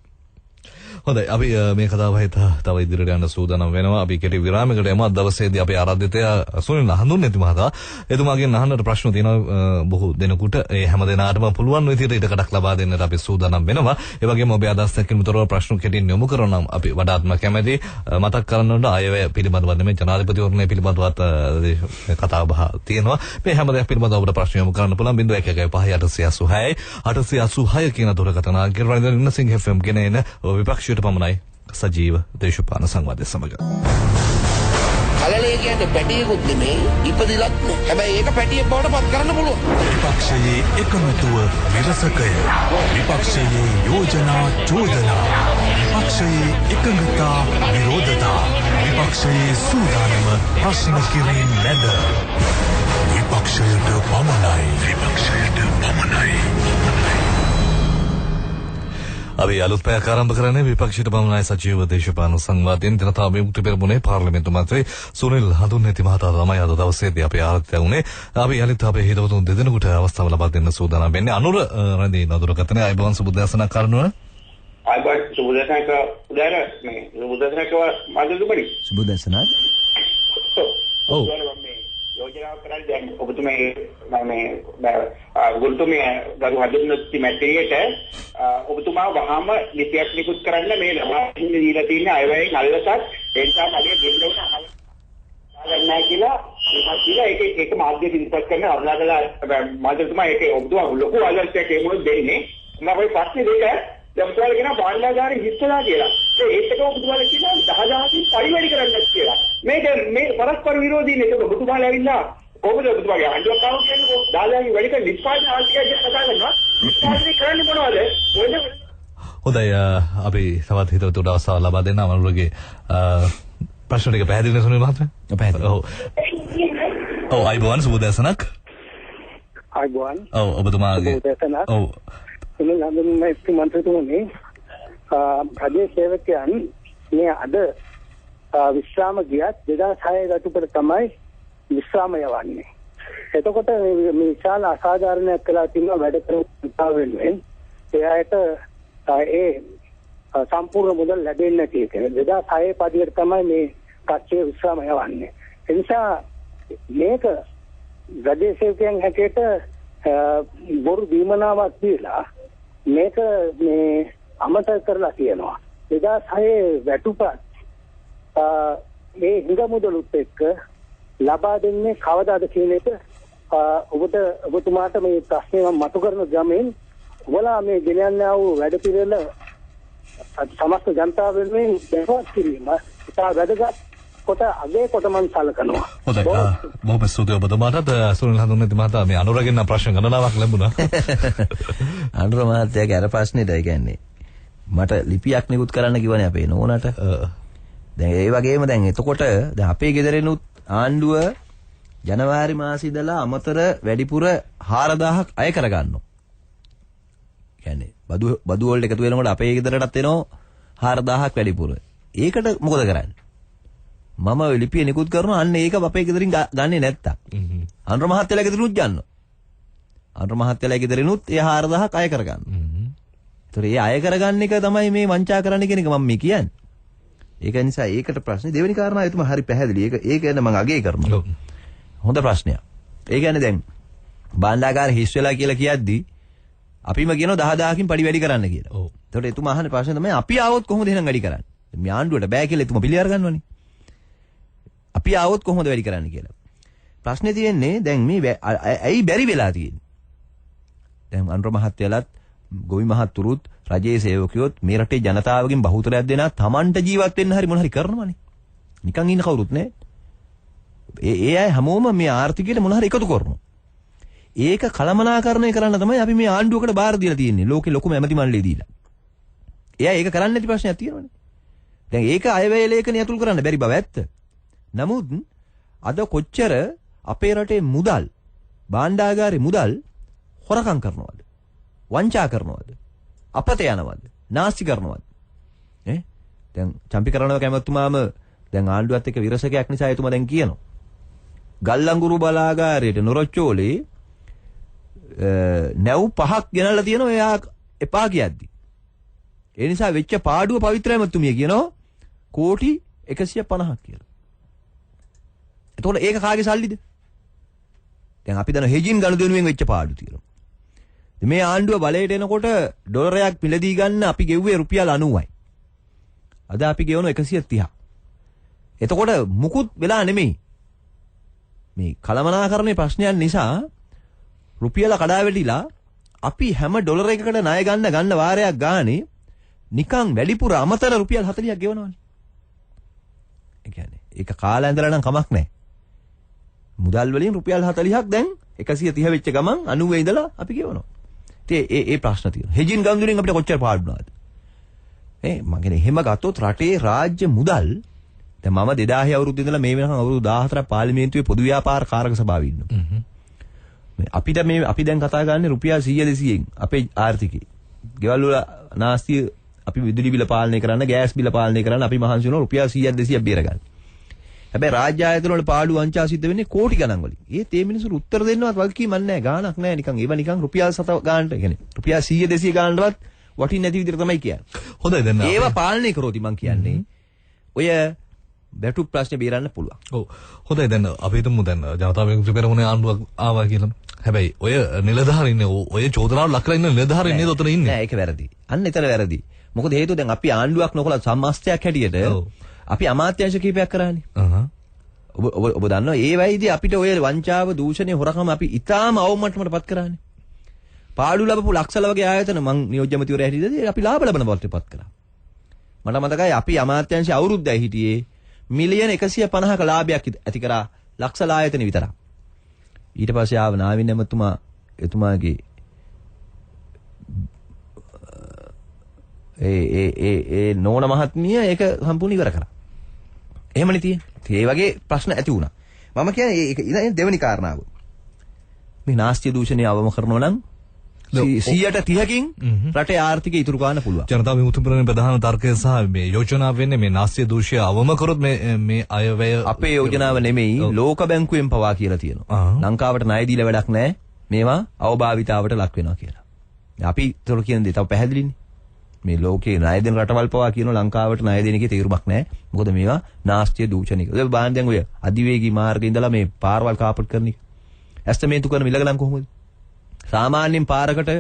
හොඳයි අපි මේ කතාව හිත තව ඉදිරියට යන්න සූදානම් වෙනවා. අපි කෙටි විරාමයකට යමු. අද දවසේදී අපේ ආරාධිතය සුනිල් හඳුන්වන්නේ මහතා. එතුමාගෙන් අහන්නට ප්‍රශ්න තියෙනවා බොහෝ දෙනෙකුට. ඒ හැම දෙනාටම පුළුවන් විදිහට ඉඩකඩක් ලබා දෙන්නට අපි සූදානම් වෙනවා. ඒ වගේම ඔබේ අදහස් දක්වමිතරව ප්‍රශ්න කෙටින් යොමු කරනවා. අපි වඩාත්ම කැමැති මතක් කරනකොට ආයවැය පිළිබඳව මේ ජනාධිපතිවරණය පිළිබඳවත් කතා බහ තියෙනවා. මේ හැම දෙයක් පිළිබඳව ඔබට ප්‍රශ්න යොමු කරන්න පුළුවන් 0115 886 කියන දුරකථන අංකයට වලින් ඉන්න සිංහ FM ගෙන එන විපක්ෂයට පමණයි සජීව දේශපාලන සංවාදය සමග. කලලේ කියන්නේ පැටියෙකුත් නෙමෙයි ඉපදිලත් නෑ. හැබැයි ඒක පැටියෙක් බවට පත් කරන්න පුළුවන්. විපක්ෂයේ එකමුතුව විරසකය. විපක්ෂයේ යෝජනා චෝදනා. විපක්ෂයේ එකඟතා විරෝධතා. විපක්ෂයේ සූදානම ප්‍රශ්න කිරීම මැද. විපක්ෂයට පමණයි. විපක්ෂයට පමණයි. අපි අලුත් පැයක් ආරම්භ කරන්නේ විපක්ෂයට පමණයි සජීව දේශපාලන සංවාදයෙන් ජනතා විමුක්ති පෙරමුණේ පාර්ලිමේන්තු මන්ත්‍රී සුනිල් හඳුන්වති මහතා තමයි අද දවසේදී අපේ ආරාධිතය වුණේ. අපි යලිත් අපේ හිතවතුන් දෙදෙනෙකුට අවස්ථාව ලබා දෙන්න සූදානම් වෙන්නේ. අනුර රඳී නදුරකතනේ අයබෝන් සුබදේශනා කරනවා. අයබෝන් සුබදේශනක උදාර මේ සුබදේශනක මාදලුපරි. සුබදේශනා. ඔව්. යෝජනා කරන්නේ දැන් ඔබතුමේ මේ ගුරුතුමිය ගරු හඳුන්වති මැට්ටියට ඔබතුමා වහාම ලිපියක් නිකුත් කරන්න මේ ළමා දීලා තියෙන අයවැයෙන් අල්ලසත් ඒ නිසා මගේ දෙන්නවන අහලා කියලා ඒක මාධ්‍ය ඉදිරිපත් කරන අරුණාචල මාධ්‍යතුමා ඒක ඔබතුමා ලොකු ආදර්ශයක් ඒ මොකද දෙන්නේ මම ඔය ප්‍රශ්නේ දෙක දැම්පුවාල කියන බාණ්ඩාගාරේ හිස්සලා කියලා ඒකට ඔබතුමාලා කියනවා 10000කින් පරිවැඩි කරන්නත් කියලා මේ පරස්පර විරෝධී නේ ඒක ඔබතුමාලා ඇවිල්ලා කොහොමද ඔබතුමාගේ අඬුවක්කාව කියන්නේ 10000කින් වැඩි කර නිෂ්පාදන ආර්ථිකය ගැන කතා කරනවා නිෂ්පාදනය කරන්නේ මොනවද හොඳයි අපි තවත් හිතවතුන්ට අවස්ථාව ලබා දෙන්න අමනුරගේ ප්‍රශ්න ටික පැහැදිලි නේ සුනිල් මහත්මයා? පැහැදිලි. ඔව් අයබෝන් සුබදේශනක්. අයබෝන්. ඔව් ඔබතුමාගේ ඔව් සුනිල් හඳුන්වන්නේ මන්ත්‍රීතුමනි රජයේ සේවකයන් මේ අද විශ්‍රාම ගියත් 2006 ගතුපර තමයි විශ්‍රාම යවන්නේ. එතකොට මේ විශාල අසාධාරණයක් කළා තියෙනවා වැඩ කරන වෙනුවෙන් එයාට ඒ සම්පූර්ණ මුදල් ලැබෙන්නේ නැති එක. 2006 පදියට තමයි මේ කච්චේ විශ්‍රාම යවන්නේ. ඒ නිසා මේක රජයේ සේවකයන් හැටියට බොරු දීමනාවක් දීලා මේක මේ අමතක කරලා තියෙනවා. 2006 වැටුපත් මේ හිඟ මුදලුත් එක්ක ලබා දෙන්නේ කවදාද කියන එක ඔබතුමාට මේ ප්‍රශ්නේ මම මතු කරන ගමෙන් ඔබලා මේ ගෙනයන්නා වූ වැඩ පිළිවෙල සමස්ත ජනතාව වෙනුවෙන් දැනුවත් කිරීම ඉතා වැදගත් කොට අගේ කොට මම සලකනවා. හොඳයි. බොහොම ස්තුතියි ඔබතුමාට සුනිල් හඳුන්වති මහතා මේ අනුරගෙන් ප්‍රශ්න ගණනාවක් ලැබුණා. අනුර මහත්තයාගේ අර ප්‍රශ්නේද ඒ කියන්නේ මට ලිපියක් නිකුත් කරන්න කිව්වනේ අපේ නෝනාට. දැන් ඒ වගේම දැන් එතකොට දැන් අපේ ගෙදරිනුත් ආණ්ඩුව ජනවාරි මාසෙ ඉඳලා අමතර වැඩිපුර 4000ක් අය කරගන්නවා. කියන්නේ බදු වලට එකතු වෙනකොට අපේ ගෙදරටත් එනවා 4000ක් වැඩිපුර. ඒකට මොකද කරන්නේ? මම ඔය ලිපිය නිකුත් කරනවා අන්න ඒක අපේ ගෙදරින් ගන්නේ නැත්තම්. අනුර මහත්තයලා ගෙදරිනුත් ගන්නවා. අනුර මහත්තයලා ගෙදරිනුත් ඒ 4000ක් අය කරගන්නවා. ඒතර ඒ අය කරගන්න එක තමයි මේ වංචා කරන්න කියන එක මම මේ කියන්නේ. ඒක නිසා ඒකට ප්‍රශ්නේ දෙවෙනි කාරණාව එතුමා හරි පැහැදිලි. ඒක ගැන මම අගය කරනවා. හොඳ ප්‍රශ්නයක්. ඒ කියන්නේ දැන් බාණ්ඩාගාර හිස් වෙලා කියලා කියද්දි අපිම කියනවා 10000කින් පඩි වැඩි කරන්න කියලා. ඔව්. ඒතකොට එතුමා අහන්නේ ප්‍රශ්නේ තමයි අපි ආවොත් කොහොමද එහෙනම් වැඩි කරන්නේ? මේ ආණ්ඩුවට බෑ කියලා එතුමා පිළි අරගන්නවනේ. අපි ආවොත් කොහොමද වැඩි කරන්න කියලා. ප්‍රශ්නේ තියෙන්නේ දැන් මේ ඇයි බැරි වෙලා තියෙන්නේ? දැන් අනුර මහත්තයලත් ගොවි මහත්තුරුත් රජයේ සේවකයොත් මේ රටේ ජනතාවගෙන් බහුතරයක් දෙනා Tamanට ජීවත් වෙන්න හරි මොන හරි කරනවනේ. නිකන් ඉන්න කවුරුත් නෑ. ඒ අය හැමෝම මේ ආර්ථිකයට මොන හරි එකතු කරනවා. ඒක කළමනාකරණය කරන්න තමයි අපි මේ ආණ්ඩුවකට බාර දීලා තියෙන්නේ. ලෝකේ ලොකුම ඇමති මණ්ඩලය දීලා. එයා ඒක කරන්න නැති ප්‍රශ්නයක් තියෙනවනේ. දැන් ඒක අයවැය ලේඛනය ඇතුල් කරන්න බැරි බව ඇත්ත. නමුත් අද කොච්චර අපේ රටේ මුදල් භාණ්ඩාගාරේ මුදල් හොරකම් කරනවද? වංචා කරනවද? අපත යනවද? නාස්ති කරනවද? දැන් චම්පිකරණව කැමැතුමාම දැන් ආණ්ඩුවත් එක්ක විරසකයක් නිසා එතුමා දැන් කියනවා. ගල්ලංගුරු බලාගාරයට නොරොච්චෝලේ නැව් 5ක් ගෙනල්ලා තියෙනවා එයා එපා කියද්දි. ඒ නිසා වෙච්ච පාඩුව පවිත්‍රාමතුමිය කියනවා කෝටි 150ක් කියලා. එතකොට ඒක කාගේ සල්ලිද? දැන් අපි දන්න හෙජින් ගනුදෙනුවෙන් වෙච්ච පාඩු තියෙනවා. මේ ආණ්ඩුව බලයට එනකොට ඩොලරයක් මිලදී ගන්න අපි ගෙව්වේ රුපියල් 90යි. අද අපි ගෙවන 130. එතකොට මුකුත් වෙලා නෙමෙයි. මේ කලමනාකරණයේ ප්‍රශ්නයන් නිසා රුපියල කඩා වැටිලා අපි හැම ඩොලර් එකකට ණය ගන්න වාරයක් ගානේ නිකන් වැඩිපුර අමතර රුපියල් 40ක් ගෙවනවානේ. ඒ කියන්නේ ඒක කාලා ඇඳලා නම් කමක් නැහැ. මුදල් වලින් රුපියල් 40ක් දැන් 130 වෙච්ච ගමන් 90 ඉඳලා අපි ගෙවනවා. ඉතින් ඒ ප්‍රශ්න තියෙනවා. හෙජින් ගම්දුරින් අපිට කොච්චර පාඩුනාද? මම කියන්නේ එහෙම ගත්තොත් රටේ රාජ්‍ය මුදල් දැන් මම 2000 අවුරුද්දේ ඉඳලා මේ වෙනකන් අවුරුදු 14ක් පාර්ලිමේන්තුවේ පොදු ව්‍යාපාර කාරක සභාවේ ඉන්නවා. අපිට අපි දැන් කතා කරන්නේ රුපියල් 100 200න් අපේ ආර්ථිකේ. ගෙවල් වල නාස්තිය අපි විදුලි බිල පාලනය කරන්න, ගෑස් බිල පාලනය කරන්න අපි මහන්සි වෙනවා රුපියල් 100ක් 200ක් බේර ගන්න. හැබැයි රාජ්‍ය ආයතන වල පාඩු වංචා සිද්ධ වෙන්නේ කෝටි ගණන් වලින්. ඒ මිනිස්සු උත්තර දෙන්නවත් වගකීමක් නැහැ, ගාණක් නැහැ, නිකන් ඒව නිකන් රුපියල් 7 ගානට කියන්නේ. රුපියල් 100 200 ගානටවත් වටින්නේ නැති විදිහට තමයි කියන්නේ. හොඳයි දැන් ඒව පාලනය කරෝති මං කියන්නේ. ඔය බැටු ප්‍රශ්නේ බේරන්න පුළුවන්. ඔව්. හොඳයි දැන් අපි හිතමු දැන් ජනතා විමුක්ති පෙරමුණේ ආණ්ඩුවක් ආවා කියලා. හැබැයි ඔය නිලධාරීන්නේ ඔය චෝදනාව ලක් කරලා ඉන්න නිලධාරීන් නේද උතන ඉන්නේ? නෑ ඒක වැරදි. අන්න එතන වැරදි. මොකද හේතුව දැන් අපි ආණ්ඩුවක් නොකලා සම්මාස්ත්‍රයක් හැටියට අපි අමාත්‍යාංශ කීපයක් කරානේ. ඔබ දන්නවා ඒ වෙයිදී අපිට ඔය වංචාව, දූෂණය, හොරකම අපි ඉතාම අවමට්ටමටපත් කරානේ. පාඩු ලැබපු ලක්ෂල වගේ ආයතන මං නියෝජ්‍ය මැතිවරයා හැටියට අපි ලාභ ලබන බවටපත් කරා. මට මතකයි අපි අමාත්‍යාංශ අවුරුද්දයි හිටියේ මිලියන 150ක ලාභයක් ඇති කරා ලක්ෂල ආයතන විතරක්. ඊට පස්සේ ආව නාවින් එතුමා එතුමාගේ ඒ නෝන මහත්මිය ඒක සම්පූර්ණ ඉවර කරා. එහෙමනේ තියෙන්නේ. ඒ වගේ ප්‍රශ්න ඇති වුණා. මම කියන්නේ ඒක ඊළඟ දෙවෙනි කාරණාව. මේ නාස්තිය දූෂණය අවම කරනවා නම් 130කින් රටේ ආර්ථිකය ඉතුරු කරන්න පුළුවන්. ජනතා විමුක්ති පෙරමුණේ ප්‍රධාන තර්කය සහ මේ යෝජනාව වෙන්නේ මේ නාස්තිය දූෂණය අවම කරොත් මේ අයවැය අපේ යෝජනාව නෙමෙයි ලෝක බැංකුවෙන් පවා කියලා තියෙනවා. ලංකාවට ණය දීලා වැඩක් නැහැ. මේවා අවභාවිතාවට ලක් වෙනවා කියලා. අපි ඒතර කියන දේ තව පැහැදිලිනේ. මේ ලෝකේ ණය දෙන රටවල් පවා කියනවා ලංකාවට ණය දෙන එකේ තීරුමක් නැහැ. මොකද මේවා නාස්තිය දූෂණික. ඒක බාහිර දැන් ඔය අධිවේගී මාර්ගයේ ඉඳලා මේ පාරවල් කාපට් කරන එක. ඇස්තමේන්තු කරන මිල ගණන් කොහොමද? සාමාන්‍යයෙන් පාරකට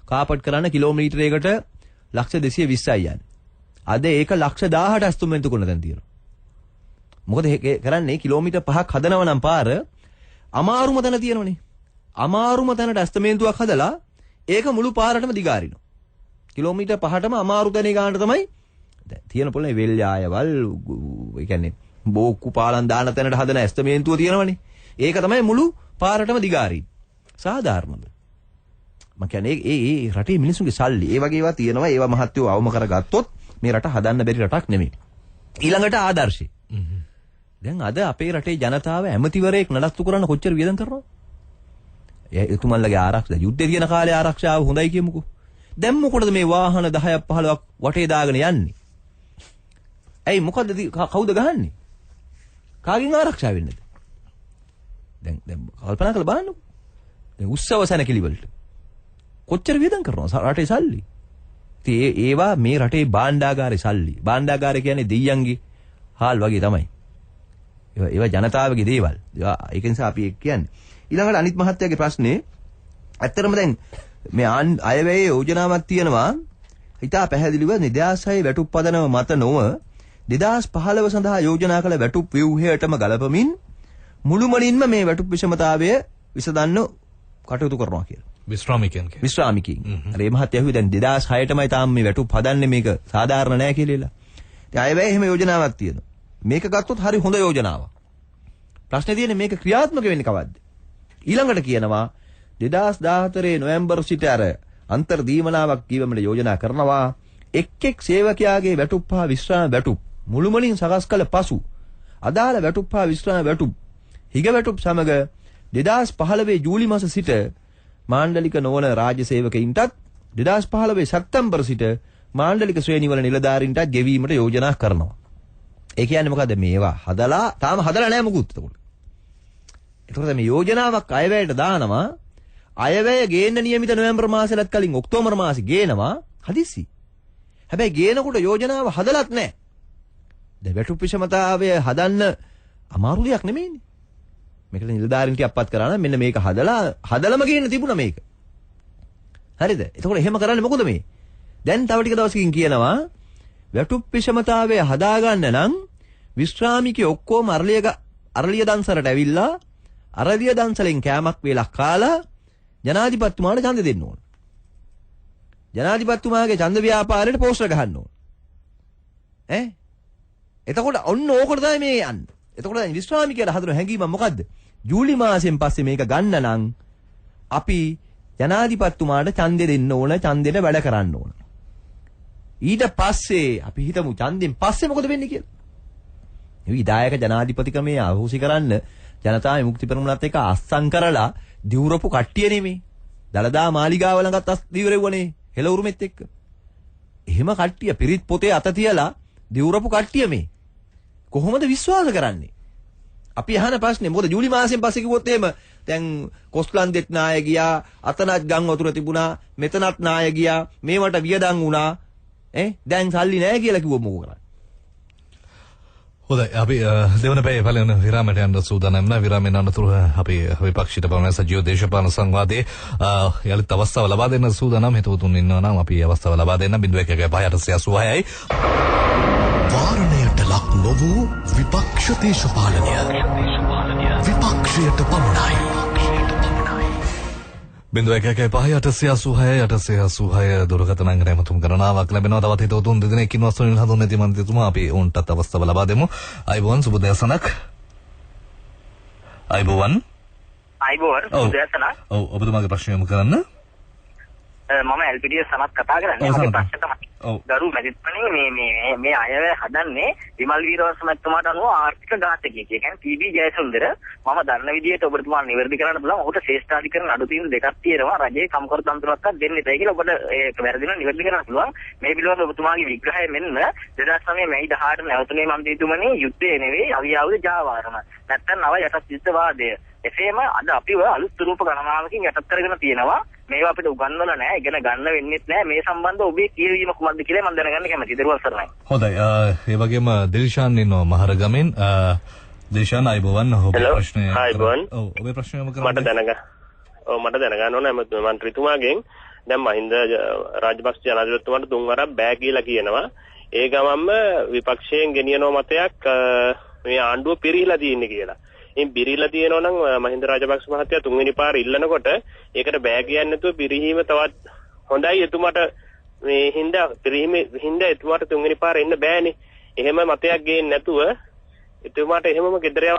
කාපට් කරන්න කිලෝමීටරයකට ලක්ෂ 220යි යන්නේ. අද ඒක ලක්ෂ 1000ට ඇස්තමේන්තු කරන තැන තියෙනවා. මොකද කරන්නේ කිලෝමීටර් 5ක් හදනවා නම් පාර අමාරුම තැන තියෙනවනේ. අමාරුම තැනට ඇස්තමේන්තුවක් හදලා ඒක මුළු පාරටම දිගාරිනවා. කිලෝමීටර් 5ටම අමාරු තැනේ ගන්නට තමයි දැන් තියෙන පොළේ වෙල් යායවල් ඒ කියන්නේ බෝක්කු පාලම් දාන තැනට හදන ඇස්තමේන්තුව තියෙනවනේ. ඒක තමයි මුළු පාරටම දිගාරින්නේ. සාධාරණද? මම කියන්නේ ඒ රටේ මිනිස්සුන්ගේ සල්ලි ඒ වගේ ඒවා තියෙනවා. ඒවා මහත්යෝ අවම කරගත්තොත් මේ රට හදන්න බැරි රටක් නෙමෙයි. ඊළඟට ආදර්ශය. දැන් අද අපේ රටේ ජනතාව ඇමතිවරයෙක් නඩත්තු කරන්න කොච්චර වියදම් කරනවද? එතුමන්ලගේ ආරක්ෂා යුද්ධේ තියෙන කාලේ ආරක්ෂාව හොඳයි කියමුකෝ. දැන් මොකටද මේ වාහන 10ක් 15ක් වටේ දාගෙන යන්නේ? ඇයි මොකද්ද කවුද ගහන්නේ? කාගෙන් ආරක්ෂා වෙන්නේද? දැන් කල්පනා කරලා බලන්නකෝ. දැන් උත්සව සැනකෙලි වලට කොච්චර වියදම් කරනවද රටේ සල්ලි? ඉතින් ඒවා මේ රටේ භාණ්ඩාගාරේ සල්ලි. භාණ්ඩාගාරය කියන්නේ දෙයියන්ගේ හාල් වගේ තමයි. ඒවා ජනතාවගේ දේවල්. ඒක නිසා අපි ඒක කියන්නේ. ඊළඟට අනිත් මහත්තයාගේ ප්‍රශ්නේ ඇත්තටම දැන් මේ අයවැයේ යෝජනාවක් තියෙනවා. හිතා පැහැදිලිව 2006 වැටුප් පදනම මත නොව 2015 සඳහා යෝජනා කළ වැටුප් ව්‍යුහයටම ගලපමින් මුළුමනින්ම මේ වැටුප් විෂමතාවය විසඳන්න කටයුතු කරනවා කියලා. විශ්‍රාමිකයන්. අර මේ මහත්තයා ඇහුවේ දැන් 2006ටමයි තාම මේ වැටුප් හදන්නේ මේක සාධාරණ නැහැ කියලා. ඉතින් අයවැයේ එහෙම යෝජනාවක් තියෙනවා. මේක ගත්තොත් හරි හොඳ යෝජනාවක්. ප්‍රශ්නේ තියෙන්නේ මේක ක්‍රියාත්මක වෙන්නේ කවද්ද? ඊළඟට කියනවා 2014 නොවැම්බර් සිට අර අන්තර් දීමනාවක් කීවමල යෝජනා කරනවා. එක් සේවකයාගේ වැටුප් හා විශ්‍රාම වැටුප් මුළුමනින් සකස් කළ පසු අදාළ වැටුප් හා විශ්‍රාම වැටුප් හිග වැටුප් සමග 2015 ජූලි මාස සිට මාණ්ඩලික නොවන රාජ්‍ය සේවකයින්ටත් 2015 සැප්තැම්බර් සිට මාණ්ඩලික ශ්‍රේණිවල නිලධාරීන්ටත් ගෙවීමට යෝජනා කරනවා. ඒ කියන්නේ මොකද්ද? මේවා හදලා තාම හදලා නැහැ මොකුත්. ඒකට මේ යෝජනාවක් අයවැයට දානවා. අයවැය ගේන්න නියමිත නොවැම්බර් මාසෙලත් කලින් ඔක්තෝබර් මාසෙ ගේනවා හදිස්සි. හැබැයි ගේනකොට යෝජනාව හදලත් නැහැ. දැන් වැටුප් විෂමතාවය හදන්න අමාරු දෙයක් නෙමෙයිනේ. මේකට නිලධාරීන්ට අප්පත් කරා නම් මෙන්න මේක හදලම ගේන්න තිබුණා මේක. හරිද? එතකොට එහෙම කරන්නේ මොකද මේ? දැන් තව ටික දවසකින් කියනවා වැටුප් විෂමතාවය හදාගන්න නම් විශ්‍රාමිකයෝ ඔක්කොම අරලිය දන්සලට ඇවිල්ලා අරලිය දන්සලෙන් කෑමක් වේලක් කාලා ජනාධිපතිතුමාට ඡන්ද දෙන්න ඕන. ජනාධිපතිතුමාගේ ඡන්ද ව්‍යාපාරයට පෝස්ටර් ගහන්න ඕන. එතකොට ඔන්න ඕකට තමයි මේ යන්නේ. එතකොට දැන් විශ්‍රාමිකයලා හදන හැඟීම මොකද්ද? ජූලි මාසෙන් පස්සේ මේක ගන්න නම් අපි ජනාධිපතිතුමාට ඡන්දෙ දෙන්න ඕන, ඡන්දෙට වැඩ කරන්න ඕන. ඊට පස්සේ අපි හිතමු ඡන්දෙන් පස්සේ මොකද වෙන්නේ කියලා. මේ විධායක ජනාධිපති ක්‍රමයේ අහෝසි කරන්න ජනතා විමුක්ති පෙරමුණත් එක්ක අස්සම් කරලා දිවුරපු කට්ටිය නෙමේ. දලදා මාලිගාව ළඟත් අස් දිවුරෙව්වනේ හෙළවුරුමෙත් එක්ක. එහෙම කට්ටිය පිරිත් පොතේ අත තියලා දිවුරපු කට්ටිය මේ. කොහොමද විශ්වාස කරන්නේ? අපි අහන ප්‍රශ්නේ මොකද ජූලි මාසෙන් පස්සේ කිව්වොත් එහෙම දැන් කොස්ලන්දෙත් නාය ගියා, අතනත් ගම් වතුර තිබුණා, මෙතනත් නාය ගියා, මේවට වියදම් වුණා. දැන් සල්ලි නැහැ කියලා කිව්වොත් මොකෝ කරන්නේ? හොඳයි අපි දෙවන පැයේ පළවෙනි විරාමයට යන්න සූදානම් වෙනවා. විරාමයෙන් අනතුරුව අපි විපක්ෂයට පවන සජීව දේශපාලන සංවාදයේ යලිත් අවස්ථාව ලබා දෙන්න සූදානම්. හිතවතුන් ඉන්නවා නම් අපි අවස්ථාව ලබා දෙන්න 011586 වාරණයට ලක් නොවූ විපක්ෂ දේශපාලනය විපක්ෂයට පමණයි. 011586 දුරකථන අංගය මතුම් ගණනාවක් ලැබෙනවා. තවත් හිතවතුන් දෙදෙනෙක් ඉන්නවා. සොනිල් හඳුන්නේ මන්ත්‍රීතුමා අපි ඔවුන්ටත් අවස්ථාව ලබා දෙමු. අයිබෝන් සුබ දවසක්. අයිබෝන් සුබ දවසක්. ඔව් ඔබතුමාගේ ප්‍රශ්නය යොමු කරන්න. මම එල්පීඩීඑස් සමත් කතා කරන්නේ. මගේ ප්‍රශ්න තමයි. ගරු මැතිතුමනි මේ අයවැය හදන්නේ විමල් වීරවංශ මැතිතුමාට අනුව ආර්ථික ඝාතකයෙක්. ඒ කියන්නේ පී.බී. ජයසුන්දර මම දන්න විදිහට ඔබතුමා නිවැරදි කරන්න පුළුවන්. ඔහුට ශ්‍රේෂ්ඨාධිකරණ අඩු තීන්දුව දෙකක් තියෙනවා. රජයේ කම්කරු තන්ත්‍රයක්වත් දෙන්නේ නැහැ කියලා ඔබට ඒක වැරදිලා නිවැරදි කරන්න පුළුවන්. මේ පිළිබඳව ඔබතුමාගේ විග්‍රහය මෙන්න 2009 මැයි 18 නැවතුනේ මන්ත්‍රීතුමනි යුද්ධය නෙවෙයි අවියාවුද ජාවාරම. නැත්තම් නව යටත් යුද්ධවාදය. එසේම අද අපිව අලුත් රූප ගණනාවකින් යටත් කරගෙන තියෙනවා. මේවා අපිට උගන්වලා නැහැ, ඉගෙන ගන්න වෙන්නේ නැහැ. මේ සම්බන්ධව ඔබේ කියවීම කුමක්ද කියලා මම දැනගන්න කැමතියි. දරුවල් සරණයි. හොඳයි. ඒ වගේම දිල්ෂාන් ඉන්නවා මහරගමෙන්. දිල්ෂාන් අයිබෝවන් ඔබේ ප්‍රශ්නය. අයිබෝවන්. ඔව් ඔබේ ප්‍රශ්නය යොමු කරන්න. මට දැනගන්න ඕනේ මන්ත්‍රීතුමාගෙන් දැන් මහින්ද රාජපක්ෂ ජනාධිපතිතුමාට තුන්වරක් බෑ කියලා කියනවා. ඒ ගමන්ම විපක්ෂයෙන් ගෙනියන මතයක් මේ ආණ්ඩුව පිරිහිලා තියෙන්නේ කියලා. ඉතින් පිරිහිලා තියෙනවා නම් මහින්ද රාජපක්ෂ මහත්තයා තුන්වෙනි පාර ඉල්ලනකොට ඒකට බෑ කියන්නේ නැතුව පිරිහීම තවත් හොඳයි. එතුමාට මේ හින්දා එතුමාට තුන්වෙනි පාර එන්න බෑනේ. එහෙම මතයක් ගේන්නේ නැතුව එතුමාට එහෙමම ගෙදර යව.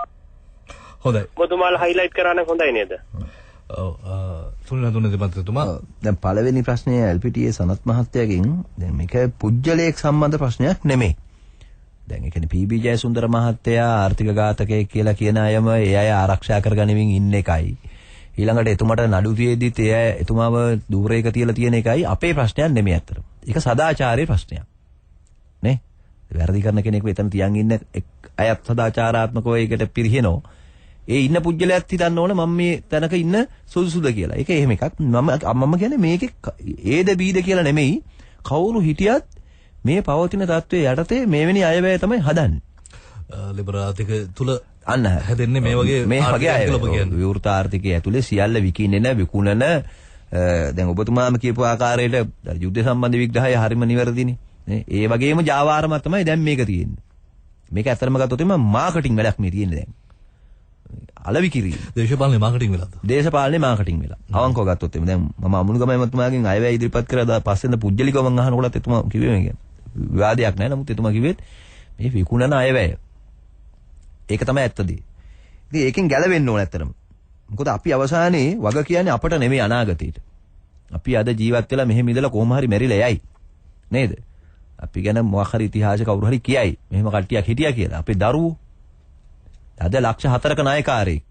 හොඳයි. ඔබතුමාලා හයිලයිට් කරා නම් හොඳයි නේද? ඔව් සුනිල් හඳුන්නේ දෙපැත්තතුමා. දැන් පළවෙනි ප්‍රශ්නය එල්පීටීයේ සනත් මහත්තයාගෙන් දැන් මේක පුජ්‍යලයක් සම්බන්ධ ප්‍රශ්නයක් නෙමෙයි. දැන් ඒ කියන්නේ පී.බී. ජයසුන්දර මහත්තයා ආර්ථික ඝාතකයෙක් කියලා කියන අයම ඒ අය ආරක්ෂා කරගනිමින් ඉන්න එකයි. ඊළඟට එතුමාට නඩු තියේදීත් එතුමාව දූරයක තියලා තියෙන එකයි අපේ ප්‍රශ්නයක් නෙමෙයි අතට. ඒක සදාචාරයේ ප්‍රශ්නයක්. නේ? වැරදි කරන කෙනෙක් එතන තියන් ඉන්න අයත් සදාචාරාත්මකව ඒකට පිරිහෙනවා. ඒ ඉන්න පුජ්‍යලයක් හිතන්න ඕන මම මේ තැනක ඉන්න සුදුසුද කියලා. ඒක එහෙම එකක්. මම කියන්නේ මේකේ ඒද බීද කියලා නෙමෙයි. කවුරු හිටියත් මේ පවතින තත්ත්වයේ යටතේ මේවෙනි අයවැය තමයි හදන්නේ. ලිබරල් ආර්ථික තුල අන්න හැදෙන්නේ මේ වගේ විවෘත ආර්ථිකයේ ඇතුලේ සියල්ල විකින්නේ නැ විකුණන දැන් ඔබතුමාම කියපු ආකාරයට යුද්ධ සම්බන්ධ විග්‍රහය හරිම නිවැරදිනේ. ඒ වගේම ජාවාරම තමයි දැන් මේක තියෙන්නේ. මේක ඇත්තටම ගත්තොත් එම මාකටිං වැඩක් මේ තියෙන්නේ දැන්. අලවිකිරි දේශපාලනේ මාකටිං වෙලාද? දේශපාලනේ මාකටිං වෙලා. අවංකව ගත්තොත් එම දැන් මම අමුණුගම එතුමාගෙන් අයවැය ඉදිරිපත් කරලා පස්සෙන්ද පුජ්‍යලිකව මම අහනකොටත් එතුමා කිව්වේ මේක. විවාදයක් නැහැ. නමුත් එතුමා කිව්වෙත් මේ විකුණන අයවැය. ඒක තමයි ඇත්තදී. ඉතින් ඒකෙන් ගැලවෙන්න ඕන ඇත්තටම. මොකද අපි අවසානයේ වග කියන්නේ අපට නෙමෙයි අනාගතේට. අපි අද ජීවත් වෙලා මෙහෙම ඉඳලා කොහොම හරි මැරිලා යයි. නේද? අපි ගැන මොකක් හරි ඉතිහාසය කවුරු හරි කියයි. මෙහෙම කට්ටියක් හිටියා කියලා. අපේ දරුවෝ අද ලක්ෂ 4ක නායකාරයෙක්.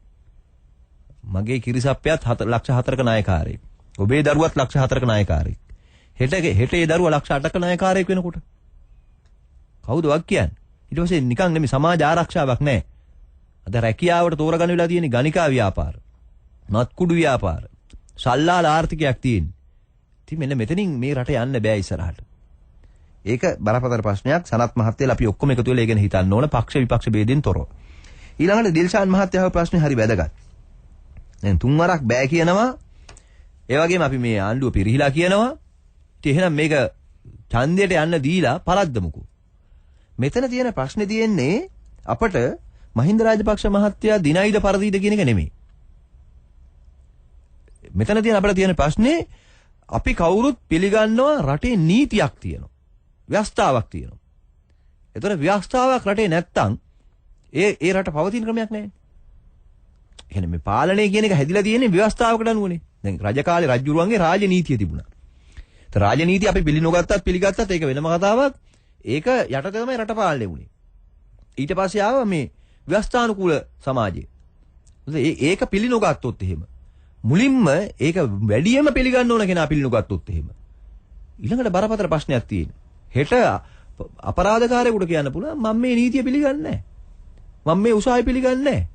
මගේ කිරිසප්පයත් ලක්ෂ 4ක නායකාරයෙක්. ඔබේ දරුවත් ලක්ෂ 4ක නායකාරයෙක්. හෙට ඒ දරුවා ලක්ෂ 8ක නායකාරයෙක් වෙනකොට කවුද වක් කියන්නේ? ඊට පස්සේ නිකන් නෙමෙයි සමාජ ආරක්ෂාවක් නැහැ. අද රැකියාවට තෝරගන්න වෙලා තියෙන ගණිකා ව්‍යාපාර, නත්කුඩු ව්‍යාපාර, සල්ලාල ආර්ථිකයක් තියෙන්නේ. ඉතින් මෙන්න මෙතනින් මේ රට යන්න බෑ ඉස්සරහට. ඒක බරපතල ප්‍රශ්නයක්. සනත් මහත්තයලා අපි ඔක්කොම එකතු වෙලා ඒ ගැන හිතන්න ඕන, පක්ෂ විපක්ෂ ભેදෙන් තොරව. ඊළඟට දිල්ෂාන් මහත්තයාගේ ප්‍රශ්නේ හරි වැදගත්. දැන් තුන්වරක් බෑ කියනවා. ඒ වගේම අපි මේ ආණ්ඩුව පිරිහිලා කියනවා. ඉතින් එහෙනම් මේක ඡන්දයට යන්න දීලා පරද්දමුකෝ. මෙතන තියෙන ප්‍රශ්නේ තියෙන්නේ අපට මහින්ද රාජපක්ෂ මහත්තයා දිනයිද පරදීද කියන එක නෙමෙයි. මෙතන තියෙන අපිට තියෙන ප්‍රශ්නේ අපි කවුරුත් පිළිගන්නවා රටේ නීතියක් තියෙනවා. ව්‍යවස්ථාවක් තියෙනවා. ඒතර ව්‍යවස්ථාවක් රටේ නැත්තම් ඒ රට පවතින ක්‍රමයක් නැහැ. එහෙනම් මේ පාලනය කියන එක හැදිලා තියෙන්නේ ව්‍යවස්ථාවකට අනුවනේ. දැන් රජ කාලේ රජුරුවන්ගේ රාජනීතිය තිබුණා. ඒතර රාජනීතිය අපි පිළිනොගත්තත් පිළිගත්තත් ඒක වෙනම කතාවක්. ඒක යටතේ තමයි රට පාලනය වුණේ. ඊට පස්සේ ආවා මේ ව්‍යවස්ථානුකූල සමාජය. ඒක පිළිනොගත්තොත් එහෙම මුලින්ම ඒක වැඩියෙන්ම පිළිගන්න ඕන කෙනා පිළිනොගත්තොත් එහෙම ඊළඟට බරපතල ප්‍රශ්නයක් තියෙනවා. හෙට අපරාධකාරයෙකුට කියන්න පුළුවන් මම මේ නීතිය පිළිගන්නේ නැහැ. මම මේ උසාවි පිළිගන්නේ නැහැ.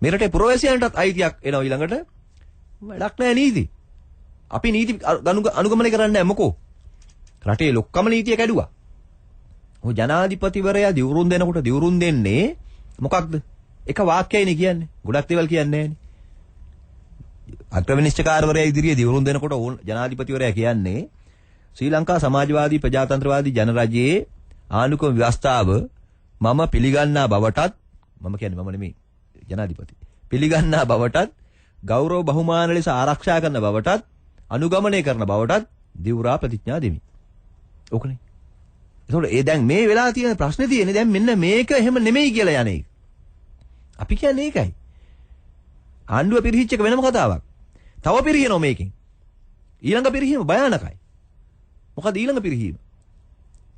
මේ රටේ පුරවැසියන්ටත් අයිතියක් එනවා ඊළඟට. වැඩක් නැහැ නීති. අපි නීති අනුගමනය කරන්නේ නැහැ මොකෝ. රටේ ලොක්කම නීතිය කැඩුවා. ඔය ජනාධිපතිවරයා දිවුරුම් දෙනකොට දිවුරුම් දෙන්නේ මොකක්ද? එක වාක්‍යයයිනේ කියන්නේ. ගොඩක් දේවල් කියන්නේ නැහැනේ. අග්‍රවිනිශ්චයකාරවරයා ඉදිරියේ දිවුරුම් දෙනකොට ජනාධිපතිවරයා කියන්නේ ශ්‍රී ලංකා සමාජවාදී ප්‍රජාතන්ත්‍රවාදී ජනරජයේ ආණ්ඩුක්‍රම ව්‍යවස්ථාව මම පිළිගන්නා බවටත් මම කියන්නේ මම නෙමෙයි ජනාධිපති පිළිගන්නා බවටත් ගෞරව බහුමාන ලෙස ආරක්ෂා කරන බවටත් අනුගමනය කරන බවටත් දිවුරා ප්‍රතිඥා දෙමි. ඕකනේ. ඒතකොට ඒ දැන් මේ වෙලා තියෙන ප්‍රශ්නේ තියෙන්නේ දැන් මෙන්න මේක එහෙම නෙමෙයි කියලා යන්නේ. අපි කියන්නේ ඒකයි. ආණ්ඩුව පිරිහිච්ච එක වෙනම කතාවක්. තව පිරිහිනෝ මේකෙන්. ඊළඟ පිරිහීම භයානකයි. මොකද ඊළඟ පිරිහීම?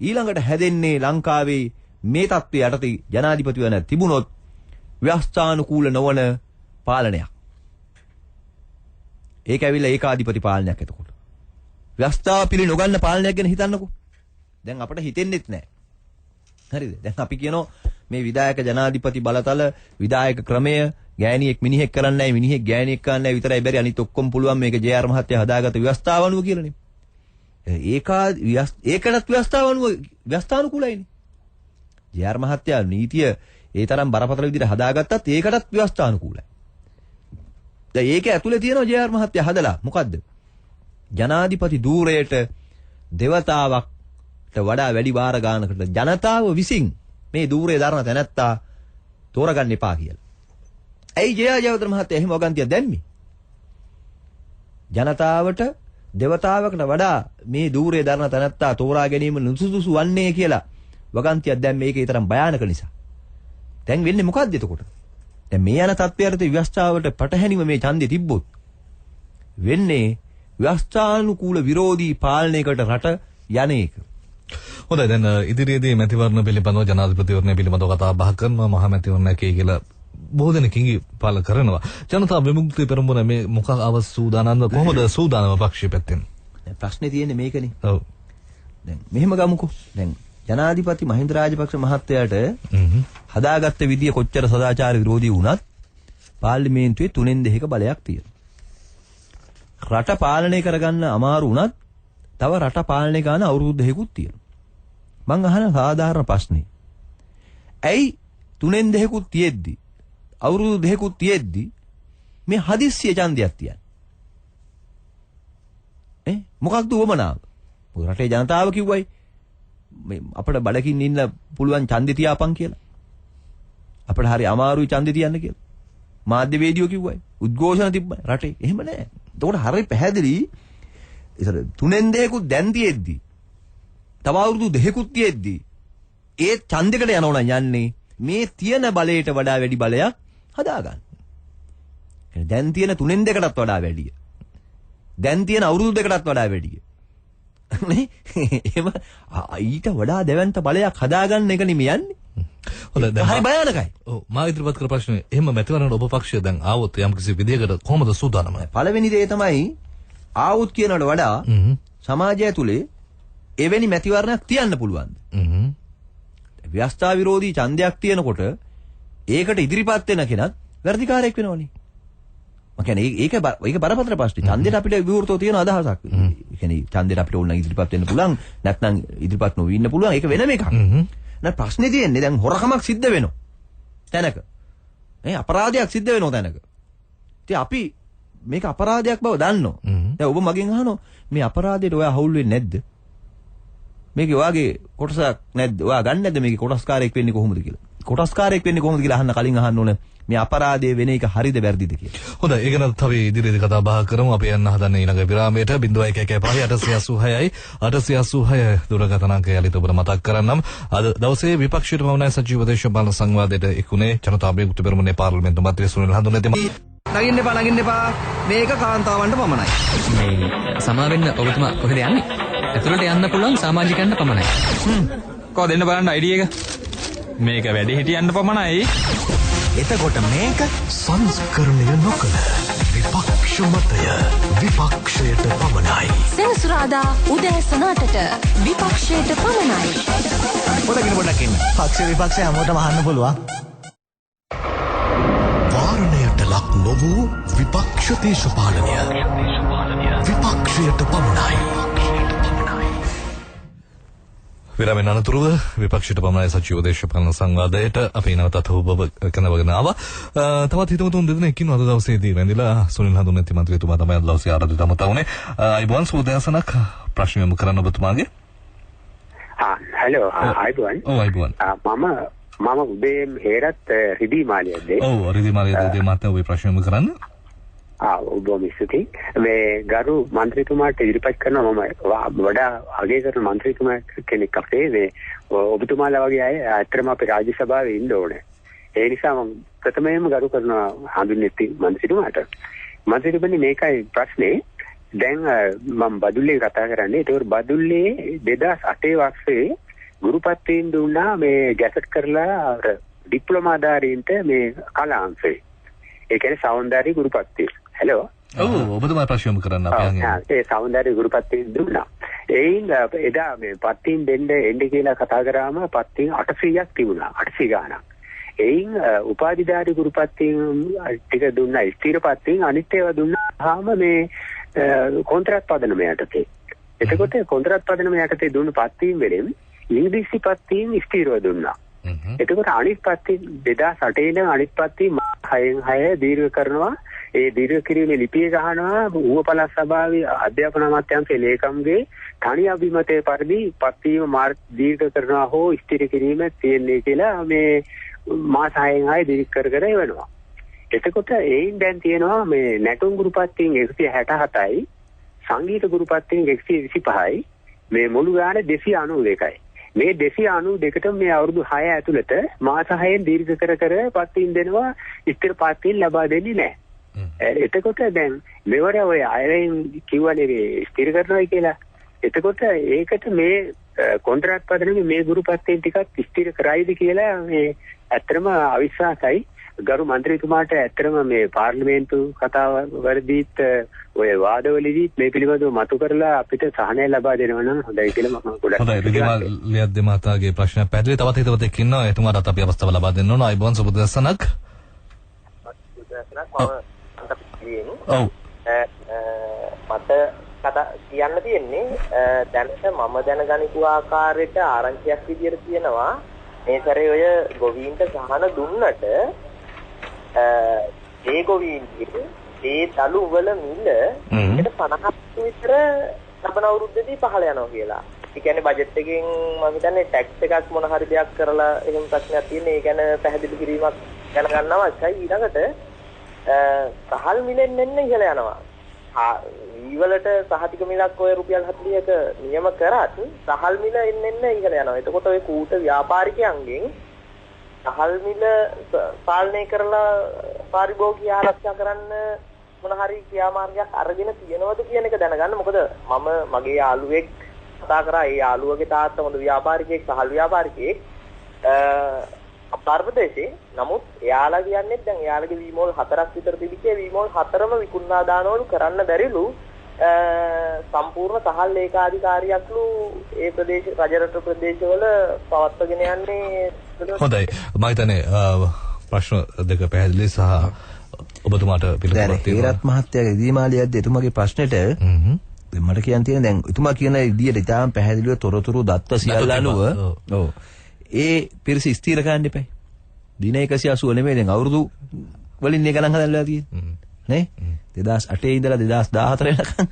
ඊළඟට හැදෙන්නේ ලංකාවේ මේ තත්ත්වයේ යටතේ ජනාධිපතිවරයා තිබුණොත් ව්‍යවස්ථානුකූල නොවන පාලනයක්. ඒක ඇවිල්ලා ඒකාධිපති පාලනයක් එතකොට. ව්‍යවස්ථාව පිළි නොගන්න පාලනයක් ගැන හිතන්නකෝ. දැන් අපිට හිතෙන්නෙත් නැහැ. හරිද? දැන් අපි කියනවා මේ විධායක ජනාධිපති බලතල විධායක ක්‍රමය ගෑණියෙක් මිනිහෙක් කරන්නේ නැහැ මිනිහෙක් ගෑණියෙක් කරන්නේ නැහැ විතරයි බැරි අනිත් ඔක්කොම පුළුවන් මේක ජේ.ආර් මහත්තයා හදාගත්ත ව්‍යවස්ථාව අනුව කියලානේ. ඒකටත් ව්‍යවස්ථාව අනුව ව්‍යවස්ථානුකූලයිනේ. ජේ.ආර් මහත්තයා නීතිය ඒ තරම් බරපතල විදිහට හදාගත්තත් ඒකටත් ව්‍යවස්ථානුකූලයි. දැන් ඒක ඇතුලේ තියෙනවා ජේ.ආර් මහත්තයා හදලා මොකද්ද? ජනාධිපති ධූරයට දෙවතාවක්ට වඩා වැඩි වාර ගානකට ජනතාව විසින් මේ ධූරය දරන තැනැත්තා තෝරගන්න එපා කියලා. ඇයි ජේ.ආර් ජයවර්ධන මහත්තයා එහෙම වගන්තියක් දැම්මේ? ජනතාවට දෙවතාවකට වඩා මේ ධූරය දරන තැනැත්තා තෝරා ගැනීම නුසුසුසු වන්නේ කියලා වගන්තියක් දැම්මේ ඒකේ තරම් භයානක නිසා. දැන් වෙන්නේ මොකද්ද එතකොට? දැන් මේ යන තත්ත්වයට ව්‍යවස්ථාවට පටහැනිව මේ ඡන්දෙ තිබ්බොත් වෙන්නේ ව්‍යවස්ථානුකූල විරෝධී පාලනයකට රට යන එක. හොඳයි දැන් ඉදිරියේදී මැතිවරණ පිළිබඳව ජනාධිපතිවරණය පිළිබඳව කතා බහ කරනවා මහා මැතිවරණයකේ කියලා බොහෝ දෙනෙක් පාල කරනවා. ජනතා විමුක්ති පෙරමුණ මේ මොකක් අවසූදානම්ද කොහොමද සූදානම පක්ෂය පැත්තෙන්? දැන් ප්‍රශ්නේ තියෙන්නේ මේකනේ. ඔව්. දැන් මෙහෙම ගමුකෝ. දැන් ජනාධිපති මහින්ද රාජපක්ෂ මහත්තයාට හදාගත්ත විදිය කොච්චර සදාචාර විරෝධී වුණත් පාර්ලිමේන්තුවේ 3/2 බලයක් තියෙනවා. රට පාලනය කරගන්න අමාරු වුණත් තව රට පාලනය කරන අවුරුදු 2කුත් තියෙනවා. මං අහන සාධාරණ ප්‍රශ්නේ. ඇයි 3/2කුත් තියෙද්දි අවුරුදු 2කුත් තියෙද්දි මේ හදිස්සිය ඡන්දයක් තියන්නේ? මොකක්ද උවමනාව? රටේ ජනතාව කිව්වයි මේ අපිට බඩකින් ඉන්න පුළුවන් ඡන්දේ තියාපන් කියලා. අපිට හරි අමාරුයි ඡන්දේ තියන්න කියලා. මාධ්‍යවේදියෝ කිව්වයි. උද්ඝෝෂණ තිබ්බයි රටේ. එහෙම නැහැ. එතකොට හරි පැහැදිලි. ඒතර 3/2කුත් දැන් තියෙද්දි තව අවුරුදු 2කුත් තියෙද්දි ඒ ඡන්දයකට යනවා නම් යන්නේ මේ තියෙන බලයට වඩා වැඩි බලයක් හදාගන්න. දැන් තියෙන 3/2කටත් වඩා වැඩිය. දැන් තියෙන අවුරුදු 2කටත් වඩා වැඩිය. නේ එහෙම ඊට වඩා දෙවන්ත බලයක් හදාගන්න එක නෙමෙයි යන්නේ. හොඳයි දැන් හරි භයානකයි. ඔව් මා ඉදිරිපත් කර ප්‍රශ්නේ එහෙම මැතිවරණ ඔබ පක්ෂය දැන් ආවොත් යම් කිසි විදියකට කොහොමද සූදානම? පළවෙනි දේ තමයි ආවුත් කියනවට වඩා සමාජය තුලේ එවැනි මැතිවරණයක් තියන්න පුළුවන්ද? ව්‍යවස්ථා විරෝධී ඡන්දයක් තියෙනකොට ඒකට ඉදිරිපත් වෙන කෙනත් වැඩිකාරයෙක් වෙනවනේ. මම කියන්නේ ඒක බරපතල ප්‍රශ්නේ. ඡන්දෙට අපිට විවෘතව තියෙන අදහසක්. ඒ කියන්නේ ඡන්දෙට අපිට ඕන ඉදිරිපත් වෙන්න පුළුවන් නැත්නම් ඉදිරිපත් නොවී ඉන්න පුළුවන්. ඒක වෙනම එකක්. නැත් ප්‍රශ්නේ තියෙන්නේ දැන් හොරකමක් සිද්ධ වෙනවා. තැනක. අපරාධයක් සිද්ධ වෙනවා තැනක. ඉතින් අපි මේක අපරාධයක් බව දන්නෝ. දැන් ඔබ මගෙන් අහනවා මේ අපරාධයට ඔයා හවුල් වෙන්නේ නැද්ද? මේකේ ඔයාගේ කොටසක් නැද්ද? ඔයා ගන්න නැද්ද මේකේ කොටස්කාරයෙක් වෙන්නේ කොහොමද කියලා? කොටස්කාරයෙක් වෙන්නේ කොහොමද කියලා අහන්න කලින් අහන්න ඕන මේ අපරාධය වෙන එක හරිද වැරදිද කියලා. හොඳයි ඒක නම් තව ඉදිරියේදී කතා බහ කරමු. අපි යන්න හදන්නේ ඊළඟ විරාමයට 0115 886 දුරකථන අංකය යලිත ඔබට මතක් කරන්නම්. අද දවසේ විපක්ෂයට මවුනයි සජීව දේශපාලන සංවාදයට එක්ුණේ ජනතා විමුක්ති පෙරමුණේ පාර්ලිමේන්තු මන්ත්‍රී සුනිල් හඳුනේතුමා. නගින්න එපා මේක කාන්තාවන්ට පමණයි. මේ සමාවෙන්න ඔබතුමා කොහෙද යන්නේ? ඇතුළට යන්න පුළුවන් සමාජිකයන්ට පමණයි. කොහොද දෙන්න බලන්න අයිඩි එක. මේක වැඩි හිටියන්න පමණයි. එතකොට මේක සංස්කරණය නොකළ විපක්ෂ මතය විපක්ෂයට පමණයි. සෙනසුරාදා උදෑසන 8ට විපක්ෂයට පමණයි. පොඩකින් ඉන්න. පක්ෂ විපක්ෂ හැමෝටම අහන්න පුළුවන්. වාරණයට ලක් නොවූ විපක්ෂ දේශපාලනය විපක්ෂයට පමණයි. විරමෙන් අනතුරුව විපක්ෂයට පමණයි සජීව දේශපාලන සංවාදයට අපි නැවතත් ඔබ කනවගෙන ආවා. තවත් හිතවතුන් දෙදෙනෙක් ඉන්නවා අද දවසේදී වැඳිලා සුනිල් හඳුනේති මන්ත්‍රීතුමා තමයි අද දවසේ ආරාධිත මතවුනේ. අයිබෝන් සෝදෑසනක් ප්‍රශ්න යොමු කරන්න ඔබතුමාගේ. හලෝ අයිබෝන්. ඔව් අයිබෝන්. මම උදේ හේරත් රිදී මාලියද්දී. ඔව් රිදී මාලියද්දී මට ওই ප්‍රශ්න යොමු කරන්න. ඔබ මිස්ති මේ ගරු මන්ත්‍රීතුමාට ඉදිරිපත් කරනවා මම වඩා අගය කරන මන්ත්‍රීතුමා කෙනෙක් අපේ මේ ඔබතුමාලා වගේ අය ඇත්තටම අපේ රාජ්‍ය සභාවේ ඉන්න ඕනේ. ඒ නිසා මම ප්‍රථමයෙන්ම ගරු කරනවා හඳුන්වන්නේ මන්ත්‍රීතුමාට. මන්ත්‍රීතුමනි මේකයි ප්‍රශ්නේ. දැන් මම බදුල්ලේ කතා කරන්නේ. ඒක බදුල්ලේ 2008 වර්ෂයේ ගුරුපත්වීන් දුන්නා මේ ගැසට් කරලා ඩිප්ලෝමාධාරීන්ට මේ කලාංශේ. ඒ කියන්නේ සෞන්දර්ය ගුරුපත්වීන්. හෙලෝ. ඔව් ඔබතුමා ප්‍රශ්න යොමු කරන්න අපි අහන්නේ. ඒ සෞන්දර්ය ගුරුපත්වීන් දුන්නා. ඒයින් එදා මේ පත්වීන් දෙන්න එන්න කියලා කතා කරාම පත්වීන් 800ක් තිබුණා. 800 ගාණක්. ඒයින් උපාධිධාරී ගුරුපත්වීන් ටික දුන්නා. ස්ථිර පත්වීන් අනිත් ඒවා දුන්නාම මේ කොන්ත්‍රාත් පදනම යටතේ. එතකොට කොන්ත්‍රාත් පදනම යටතේ දුන්න පත්වීන් වලින් ඉංග්‍රීසි පත්වීන් ස්ථිරව දුන්නා. එතකොට අනිත් පත්වීන් 2008 ඉඳන් අනිත් පත්වීන් 6 දීර්ඝ කරනවා. ඒ දීර්ඝ කිරීමේ ලිපිය ගහනවා ඌව පළාත් සභාවේ අධ්‍යාපන අමාත්‍යාංශයේ ලේකම්ගේ තනි අභිමතයේ පරිදි පත්වීම දීර්ඝ කරනවා හෝ ස්ථිර කිරීම තියෙන්නේ කියලා මේ මාස 6 දීර්ඝ කර එවනවා. එතකොට ඒයින් දැන් තියෙනවා මේ නැටුම් ගුරුපත්වීන් 167යි සංගීත ගුරුපත්වීන් 125යි මේ මුළු ගාන 292යි. මේ 292ට මේ අවුරුදු 6 ඇතුළත මාස 6න් දීර්ඝ කර පත්වීම් දෙනවා ස්ථිර පත්වීම් ලබා දෙන්නේ නැහැ. එතකොට දැන් මෙවර ඔය අයරෙන් කිව්වනේ ස්ථිර කරනවා කියලා. එතකොට ඒකට මේ කොන්ත්‍රාත් පදනමේ මේ ගුරුපත්වීන් ටිකක් ස්ථිර කරයිද කියලා මේ ඇත්තටම අවිශ්වාසයි. ගරු මන්ත්‍රීතුමාට ඇත්තටම මේ පාර්ලිමේන්තු කතාව වලදීත් ඔය වාදවලදීත් මේ පිළිබඳව මතු කරලා අපිට සහනය ලබා දෙනවා නම් හොඳයි කියලා මම ගොඩක් හොඳයි ලියද්ද මහතාගේ ප්‍රශ්න පැහැදිලි. තවත් හිතවතෙක් ඉන්නවා එතුමාට අපි අවස්ථාව ලබා දෙන්න ඕන. අයිබෝන් සුබදසනක්. ඔව් මට කතා කියන්න තියෙන්නේ දැනට මම දැනගනිපු ආකාරයට ආරංචියක් විදියට කියනවා මේ සැරේ ඔය ගොවීන්ට සහන දුන්නට ඒ ගොවීන්ගේ ඒ තලු වල මිල 50ක් විතර ලබන අවුරුද්දේදී පහළ යනවා කියලා. ඒ කියන්නේ බජට් එකෙන් මම හිතන්නේ ටැක්ස් එකක් මොන හරි දෙයක් කරලා එහෙම ප්‍රශ්නයක් තියෙන්නේ. ඒ ගැන පැහැදිලි කිරීමක් දැනගන්න අවශ්‍යයි. ඊළඟට සහල් මිලෙන් එන්න ඉහළ යනවා. ඊවලට සහතික මිලක් ඔය රුපියල් 40ක නියම කරත් සහල් මිල එන්න ඉහළ යනවා. එතකොට ඔය කූට ව්‍යාපාරිකයන්ගෙන් සහල් මිල පාලනය කරලා පාරිභෝගික ආරක්ෂා කරන්න මොන හරි ක්‍රියාමාර්ගයක් අරගෙන තියෙනවද කියන එක දැනගන්න. මොකද මම මගේ යාළුවෙක් කතා කරා ඒ යාළුවගේ තාත්තා හොඳ ව්‍යාපාරිකයෙක් සහල් ව්‍යාපාරිකයෙක් අප්‍රදේශේ. නමුත් එයාලා කියන්නේ දැන් එයාලගේ වීමෝල් 4ක් විතර තිබිච්ච වීමෝල් 4ම විකුණා දානවලු කරන්න බැරිලු සම්පූර්ණ සහල් ඒකාධිකාරියක්ලු ඒ ප්‍රදේශ රජරට ප්‍රදේශවල පවත්වාගෙන යන්නේ. හොඳයි මම හිතන්නේ ප්‍රශ්න දෙක පැහැදිලි සහ ඔබතුමාට පිළිතුරක් තියෙනවා. ඒරත් මහත්තයාගේ දීමාලියද්ද එතුමාගේ ප්‍රශ්නෙට මට කියන්න තියෙන දැන් එතුමා කියන විදියට ඉතාම පැහැදිලිව තොරතුරු දත්ත සියල්ල අනුව ඔව් ඒ පිරිස ස්ථිර කරන්න එපා. දින 180 නෙමෙයි දැන් අවුරුදු වලින් මේ ගණන් හදලා තියෙන්නේ. නේ 2008 ඉඳලා 2014 වෙනකන්.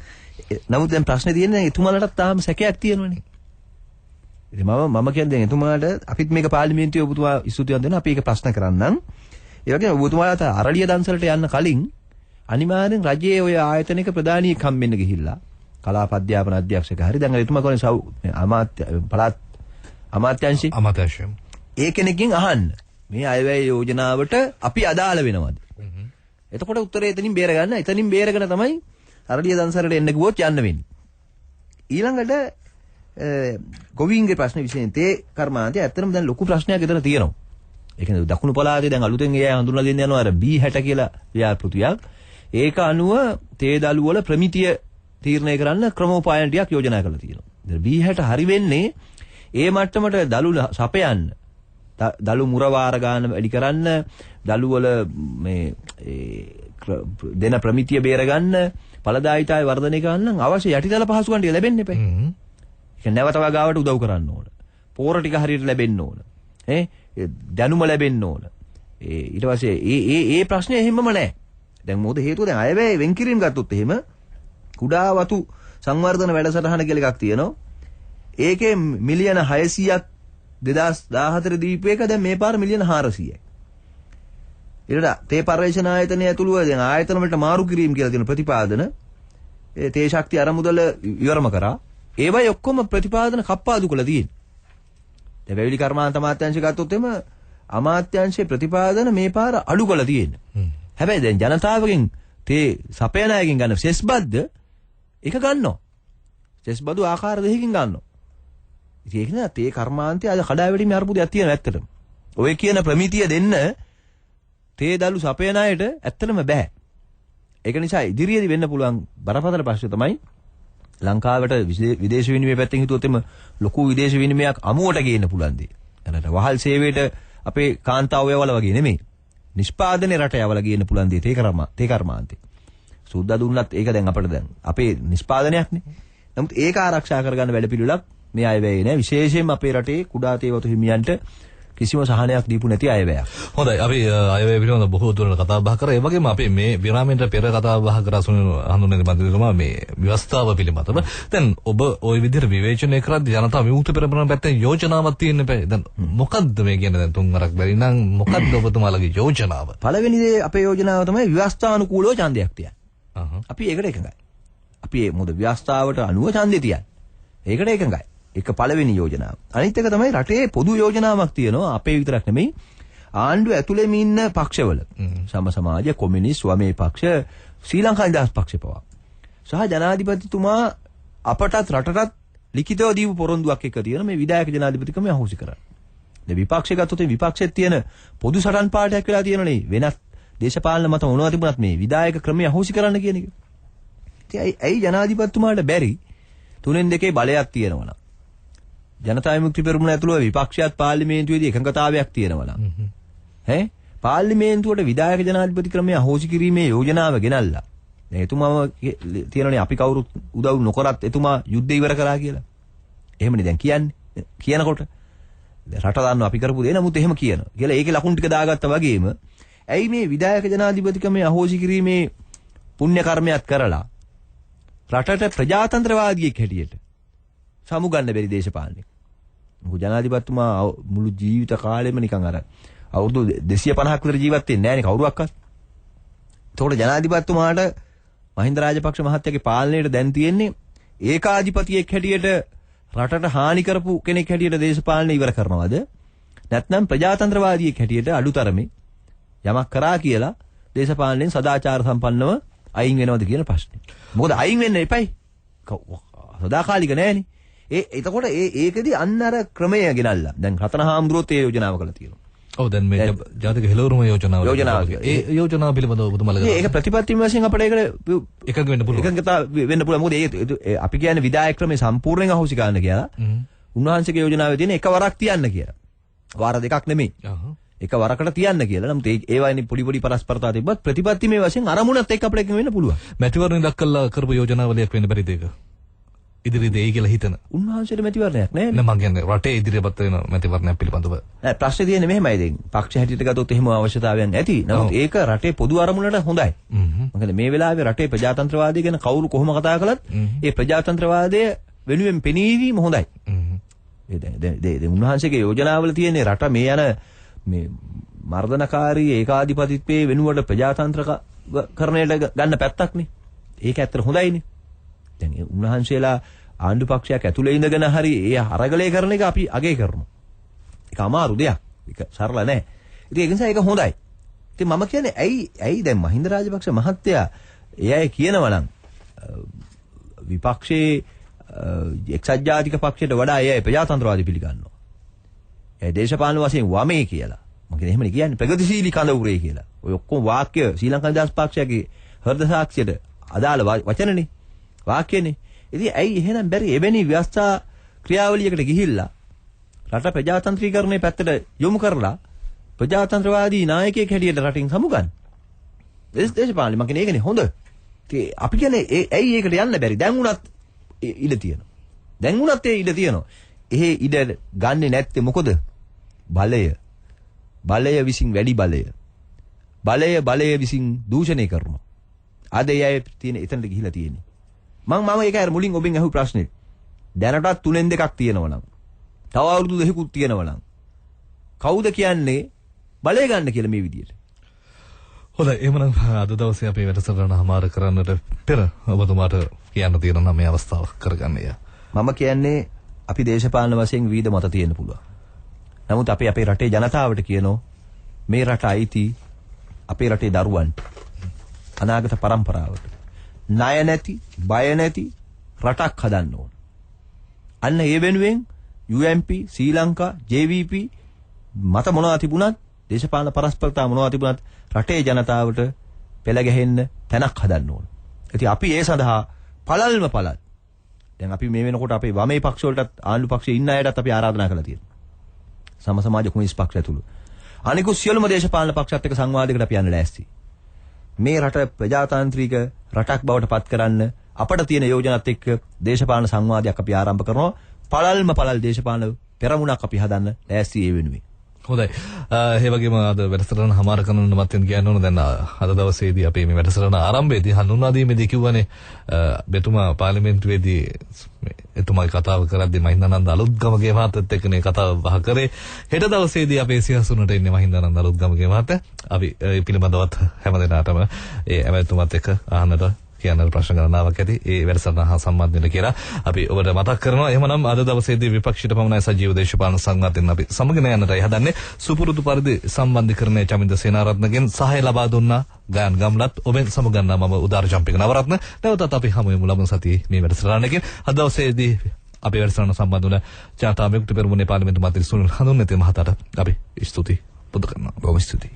නමුත් දැන් ප්‍රශ්නේ තියෙන්නේ එතුමාලටත් තාම සැකයක් තියෙනවනේ. ඉතින් මම කියන්නේ දැන් එතුමාට අපිත් මේක පාර්ලිමේන්තුවේ ඔබතුමා ස්තුතියක් දෙනවා අපි ඒක ප්‍රශ්න කරන්නම්. ඒ වගේම ඔබතුමාට අරලිය දන්සලට යන්න කලින් අනිවාර්යෙන් රජයේ ඔය ආයතනික ප්‍රධානීයෙක් හම්බෙන්න ගිහිල්ලා කලාප අධ්‍යාපන අධ්‍යක්ෂක හරි දැන් එතුමා කියන්නේ අමාත්‍ය පළාත් අමාත්‍යාංශය ඒ කෙනෙක්ගෙන් අහන්න මේ අයවැය යෝජනාවට අපි අදාළ වෙනවද? එතකොට උත්තරේ එතනින් බේර ගන්න. එතනින් බේරගෙන තමයි අරලිය දන්සලට එන්න ගියොත් යන්න වෙන්නේ. ඊළඟට ගොවීන්ගේ ප්‍රශ්න විශේෂයෙන් තේ කර්මාන්තය ඇත්තටම දැන් ලොකු ප්‍රශ්නයක් එතන තියෙනවා. ඒ කියන්නේ දකුණු පළාතේ දැන් අලුතෙන් ඒ හඳුන්වලා දෙන්න යනවා අර B60 කියලා ව්‍යාපෘතියක්. ඒක අනුව තේ දළු වල ප්‍රමිතිය තීරණය කරන්න ක්‍රමෝපායන ටිකක් යෝජනා කරලා තියෙනවා. දැන් B60 හරි වෙන්නේ ඒ මට්ටමට දළු සපයන්න. දළු මුර වාර ගන්න වැඩි කරන්න, දළු වල මේ දෙන ප්‍රමිතිය බේර ගන්න, ඵලදායිතාවය වර්ධනය කරන්න අවශ්‍ය යටිදල පහසුකම් ටික ලැබෙන්න එපා. ඒක නැවත වගාවට උදව් කරන්න ඕන. පෝර ටික හරියට ලැබෙන්න ඕන. දැනුම ලැබෙන්න ඕන. ඊට පස්සේ ඒ ප්‍රශ්නේ එහෙමම නැහැ. දැන් මොකද හේතුව දැන් අයවැය වෙන්කිරීම ගත්තොත් එහෙම කුඩා වතු සංවර්ධන වැඩසටහන කියලා එකක් තියෙනවා. ඒකේ මිලියන 600ක් 2014 දීපු එක දැන් මේ පාර මිලියන 400යි. ඊළඟ තේ පර්යේෂණ ආයතනය ඇතුළුව දැන් ආයතන වලට මාරු කිරීම කියලා තියෙන ප්‍රතිපාදන ඒ තේ ශක්තිය අරමුදල ඉවරම කරා. ඒවයි ඔක්කොම ප්‍රතිපාදන කප්පාදු කළා තියෙන්නේ. දැන් වැවිලි කර්මාන්ත අමාත්‍යාංශය ගත්තොත් එම අමාත්‍යාංශයේ ප්‍රතිපාදන මේ පාර අඩු කළා තියෙන්නේ. හැබැයි දැන් ජනතාවගෙන් තේ සපයන අයගෙන් ගන්න සෙස් බද්ද එක ගන්නවා. සෙස් බදු ආකාර දෙකකින් ගන්නවා. ඉතින් ඒක නේ තේ කර්මාන්තය අද කඩාවැටීමේ අර්බුදයක් තියෙනවා ඇත්තටම. ඔය කියන ප්‍රමිතිය දෙන්න තේ දළු සපයන අයට ඇත්තටම බෑ. ඒක නිසා ඉදිරියේදී වෙන්න පුළුවන් බරපතල ප්‍රශ්න තමයි ලංකාවට විදේශ විනිමය පැත්තෙන් හිතුවොත් එම ලොකු විදේශ විනිමයක් අමුවට ගේන්න පුළුවන් දේ. එනට වහල් සේවයට අපේ කාන්තාව යවල වගේ නෙමෙයි. නිෂ්පාදනයේ රට යවල ගේන්න පුළුවන් දේ තේ කර්මාන්තේ. සුද්දා දුන්නත් ඒක දැන් අපිට දැන් අපේ නිෂ්පාදනයක්නේ. නමුත් ඒක ආරක්ෂා කරගන්න වැඩපිළිවෙලක් මේ අයවැයේ නෑ. විශේෂයෙන්ම අපේ රටේ කුඩා තේවතු හිමියන්ට කිසිම සහනයක් දීපු නැති අයවැයක්. හොඳයි අපි අයවැය පිළිබඳව බොහෝ දුරට කතා බහ කරා. ඒ වගේම අපි මේ විරාමයෙන් පෙර කතා බහ කරා හඳුන්වන්නේ මන්ත්‍රීතුමා මේ ව්‍යවස්ථාව පිළිබඳව. දැන් ඔබ ওই විදිහට විවේචනය කරද්දී ජනතා විමුක්ති පෙරමුණ පැත්තෙන් යෝජනාවක් තියෙන්න බෑ. දැන් මොකද්ද මේ කියන්නේ දැන් තුන්වරක් බැරි නම් මොකද්ද ඔබතුමාලගේ යෝජනාව? පළවෙනි දේ අපේ යෝජනාව තමයි ව්‍යවස්ථානුකූලව ඡන්දයක් තියන්න. අපි ඒකට එකඟයි. අපි මොකද ව්‍යවස්ථාවට අනුව ඡන්දේ තියන්නේ. ඒකට එකඟයි. ඒක පළවෙනි යෝජනාව. අනිත් එක තමයි රටේ පොදු යෝජනාවක් තියෙනවා අපේ විතරක් නෙමෙයි ආණ්ඩුව ඇතුළේම ඉන්න පක්ෂවල. සම සමාජ, කොමියුනිස්ට්, වමේ පක්ෂ, ශ්‍රී ලංකා නිදහස් පක්ෂ පවා. සහ ජනාධිපතිතුමා අපටත් රටටත් ලිඛිතව දීපු පොරොන්දුවක් එක තියෙන මේ විධායක ජනාධිපතිකම අහෝසි කරන්න. දැන් විපක්ෂය ගත්තොත් විපක්ෂෙත් තියෙන පොදු සටන් පාඩයක් වෙලා තියෙනනේ වෙනත් දේශපාලන මත මොනවා තිබුණත් මේ විධායක ක්‍රමය අහෝසි කරන්න කියන එක. ඉතින් ඇයි ජනාධිපතිතුමාට බැරි 3-2 බලයක් තියෙනවා නම් ජනතා විමුක්ති පෙරමුණ ඇතුළු විපක්ෂයත් පාර්ලිමේන්තුවේදී එකඟතාවයක් තියෙනවා නම් පාර්ලිමේන්තුවට විධායක ජනාධිපති ක්‍රමය අහෝසි කිරීමේ යෝජනාව ගෙනල්ලා දැන් එතුමාම තියෙනනේ අපි කවුරුත් උදව් නොකරත් එතුමා යුද්ධය ඉවර කරා කියලා. එහෙමනේ දැන් කියන්නේ. කියනකොට රට දාන්න අපි කරපු දේ නමුත් එහෙම කියනවා. කියලා ඒකේ ලකුණු ටික දාගත්තා වගේම ඇයි මේ විධායක ජනාධිපති ක්‍රමය අහෝසි කිරීමේ පුණ්‍ය කර්මයක් කරලා රටට ප්‍රජාතන්ත්‍රවාදියෙක් හැටියට සමුගන්න බැරි දේශපාලනයක්. මොකද ජනාධිපතිතුමා මුළු ජීවිත කාලෙම නිකන් අර අවුරුදු 250ක් විතර ජීවත් වෙන්නේ නැහැ නේ කවුරුවක්වත්. ඒතකොට ජනාධිපතිතුමාට මහින්ද රාජපක්ෂ මහත්තයාගේ පාලනයට දැන් තියෙන්නේ ඒකාධිපතියෙක් හැටියට රටට හානි කරපු කෙනෙක් හැටියට දේශපාලනය ඉවර කරනවද? නැත්නම් ප්‍රජාතන්ත්‍රවාදියෙක් හැටියට අඩුතරමේ යමක් කරා කියලා දේශපාලනයෙන් සදාචාර සම්පන්නව අයින් වෙනවද කියන ප්‍රශ්නේ. මොකද අයින් වෙන්න එපයි. සදාකාලික නෑනේ. එතකොට ඒකෙදි අන්න අර ක්‍රමය ගෙනල්ලා. දැන් රතනහාමුදුරුවෝත් ඒ යෝජනාව කළා තියෙනවා. ඔව් දැන් මේ ජාතික හෙළවරුම යෝජනාව. ඒ යෝජනාව පිළිබඳව ඔබතුමාලා ඒක ප්‍රතිපත්ති වශයෙන් අපිට ඒකට එකඟ වෙන්න පුළුවන්. එකඟතාව වෙන්න පුළුවන්. මොකද අපි කියන්නේ විධායක ක්‍රමේ සම්පූර්ණයෙන් අහෝසි කරන්න කියලා. උන්වහන්සේගේ යෝජනාවේ තියෙන එකවරක් තියන්න කියලා. වාර දෙකක් නෙමෙයි. එක වරකට තියන්න කියලා. නමුත් ඒ වයින් පොඩි පරස්පරතා තිබ්බත් ප්‍රතිපත්තිමේ වශයෙන් අරමුණත් එක්ක අපිට එකඟ වෙන්න පුළුවන්. මැතිවරණ දක්කලා කරපු යෝජනාවලියක් වෙන්න බැරිද ඒක? ඉදිරියේදී ඒ කියලා හිතන. උන්වහන්සේට මැතිවරණයක් නැහැ. නෑ මම කියන්නේ රටේ ඉදිරියපත් වෙන මැතිවරණයක් පිළිබඳව. නෑ ප්‍රශ්නේ තියෙන්නේ මෙහෙමයි දැන්. පක්ෂ හැටියට ගත්තොත් එහෙම අවශ්‍යතාවයක් නැති. නමුත් ඒක රටේ පොදු අරමුණට හොඳයි. මොකද මේ වෙලාවේ රටේ ප්‍රජාතන්ත්‍රවාදය ගැන කවුරු කොහොම කතා කළත් ඒ ප්‍රජාතන්ත්‍රවාදය වෙනුවෙන් පෙනීවීම හොඳයි. දැන් උන්වහන්සේගේ යෝජනාවල තියෙන රට මේ යන මේ මර්ධනකාරී ඒකාධිපතිත්වයේ වෙනුවට ප්‍රජාතන්ත්‍රකරණයට ගන්න පැත්තක්නේ. ඒක ඇත්තට හොඳයිනේ. දැන් උන්වහන්සේලා ආණ්ඩු පක්ෂයක් ඇතුලේ ඉඳගෙන හරි ඒ හරගලේ කරන එක අපි අගය කරනවා. ඒක අමාරු දෙයක්. ඒක සරල නෑ. ඉතින් ඒක නිසා ඒක හොඳයි. ඉතින් මම කියන්නේ ඇයි දැන් මහින්ද රාජපක්ෂ මහත්තයා එයයි කියනවා නම් විපක්ෂයේ එක්සත් ජාතික පක්ෂයට වඩා එයයි ප්‍රජාතන්ත්‍රවාදී පිළිගන්නවා. ඒ දේශපාලන වශයෙන් වමේ කියලා. මම කියන්නේ එහෙමනේ කියන්නේ ප්‍රගතිශීලී කඳවුරේ කියලා. ඔය ඔක්කොම වාක්‍ය ශ්‍රී ලංකා නිදහස් පක්ෂයේ හෘද සාක්ෂියට අදාළ වචනනේ. වාක්‍යනේ. ඉතින් ඇයි එහෙනම් බැරි එවැනි ව්‍යවස්ථා ක්‍රියාවලියකට ගිහිල්ලා රට ප්‍රජාතන්ත්‍රීකරණයේ පැත්තට යොමු කරලා ප්‍රජාතන්ත්‍රවාදී නායකයෙක් හැටියට රටින් සමුගන්න. දේශපාලනේ මම කියන්නේ ඒකනේ හොඳ. ඉතින් අපි කියන්නේ ඇයි ඒකට යන්න බැරි? දැන් උනත් ඉඩ තියෙනවා. දැන් උනත් ඒ ඉඩ තියෙනවා. එහෙ ඉඩ ගන්නෙ නැත්තේ මොකද? බලය. බලය විසින් වැඩි බලය. බලය විසින් දූෂණය කරනවා. අද එයයි තියෙන එතනට ගිහිලා තියෙන්නේ. මම ඒක අර මුලින් ඔබෙන් අහපු ප්‍රශ්නේ. දැනටත් 3න් 2ක් තියෙනවා නම්. තව අවුරුදු 2කුත් තියෙනවා නම්. කවුද කියන්නේ බලය ගන්න කියලා මේ විදියට? හොඳයි එහෙනම් අද දවසේ අපේ වැඩසටහන හමාර කරන්නට පෙර ඔබතුමාට කියන්න තියෙන නම් මේ අවස්ථාව කරගන්නය. මම කියන්නේ අපි දේශපාලන වශයෙන් විවිධ මත තියෙන්න පුළුවන්. නමුත් අපි අපේ රටේ ජනතාවට කියනෝ මේ රට අයිති අපේ රටේ දරුවන්ට අනාගත පරම්පරාවට ණය නැති බය නැති රටක් හදන්න ඕන. අන්න ඒ වෙනුවෙන් UMP ශ්‍රී ලංකා JVP මත මොනවා තිබුණත් දේශපාලන පරස්පරතා මොනවා තිබුණත් රටේ ජනතාවට පෙළ ගැහෙන්න තැනක් හදන්න ඕන. ඉතින් අපි ඒ සඳහා පළල්ම පළල් දැන් අපි මේ වෙනකොට අපේ වමේ පක්ෂ වලටත් ආණ්ඩු පක්ෂයේ ඉන්න අයටත් අපි ආරාධනා කරලා තියෙනවා. සම සමාජ කොමියුනිස්ට් පක්ෂය ඇතුළු අනිකුත් සියලුම දේශපාලන පක්ෂත් එක්ක සංවාදයකට අපි යන්න ලෑස්ති. මේ රට ප්‍රජාතාන්ත්‍රික රටක් බවට පත් කරන්න අපට තියෙන යෝජනාත් එක්ක දේශපාලන සංවාදයක් අපි ආරම්භ කරනවා. පළල්ම පළල් දේශපාලන පෙරමුණක් අපි හදන්න ලෑස්ති ඒ වෙනුවෙන්. හොඳයි. ඒ වගේම අද වැඩසටහන හමාර කරන මතෙන් කියන්න ඕන දැන් අද දවසේදී අපි මේ වැඩසටහන ආරම්භයේදී හඳුන්වා දීමේදී කිව්වනේ මෙතුමා පාර්ලිමේන්තුවේදී එතුමාගේ කතාව කරද්දී මහින්දානන්ද අලුත්ගමගේ මහත්තයත් එක්කනේ කතාව බහ කරේ. හෙට දවසේදී අපේ සියසුනට ඉන්නේ මහින්දානන්ද අලුත්ගමගේ මහත්තයා. අපි ඒ පිළිබඳවත් හැමදෙනාටම ඒ ඇමතුමත් එක්ක අහන්නට කියන්න ප්‍රශ්න ගණනාවක් ඇති ඒ වැඩසටහන හා සම්බන්ධ වෙන කියලා අපි ඔබට මතක් කරනවා. එහෙමනම් අද දවසේදී විපක්ෂයට පමණයි සජීව දේශපාලන සංවාදයෙන් අපි සමගින යන්නටයි හදන්නේ. සුපුරුදු පරිදි සම්බන්ධීකරණයේ චමින්ද සේනාරත්නගෙන් සහාය ලබා දුන්නා ගයන් ගම්ලත් ඔබෙන් සමගන්නා මම උදාර චම්පික නවරත්න. නැවතත් අපි හමු වෙමු ලබන සතියේ මේ වැඩසටහනකින්. අද දවසේදී අපේ වැඩසටහන සම්බන්ධ වුණ ජනතා විමුක්ති පෙරමුණේ පාර්ලිමේන්තු මන්ත්‍රී සුනිල් හඳුන්වති මහතාට අපි ස්තුති පුද කරනවා. බොහොම ස්තුතියි.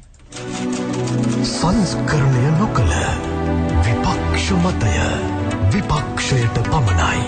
සංස්කරණය නොකළ විපක්ෂ මතය විපක්ෂයට පමණයි.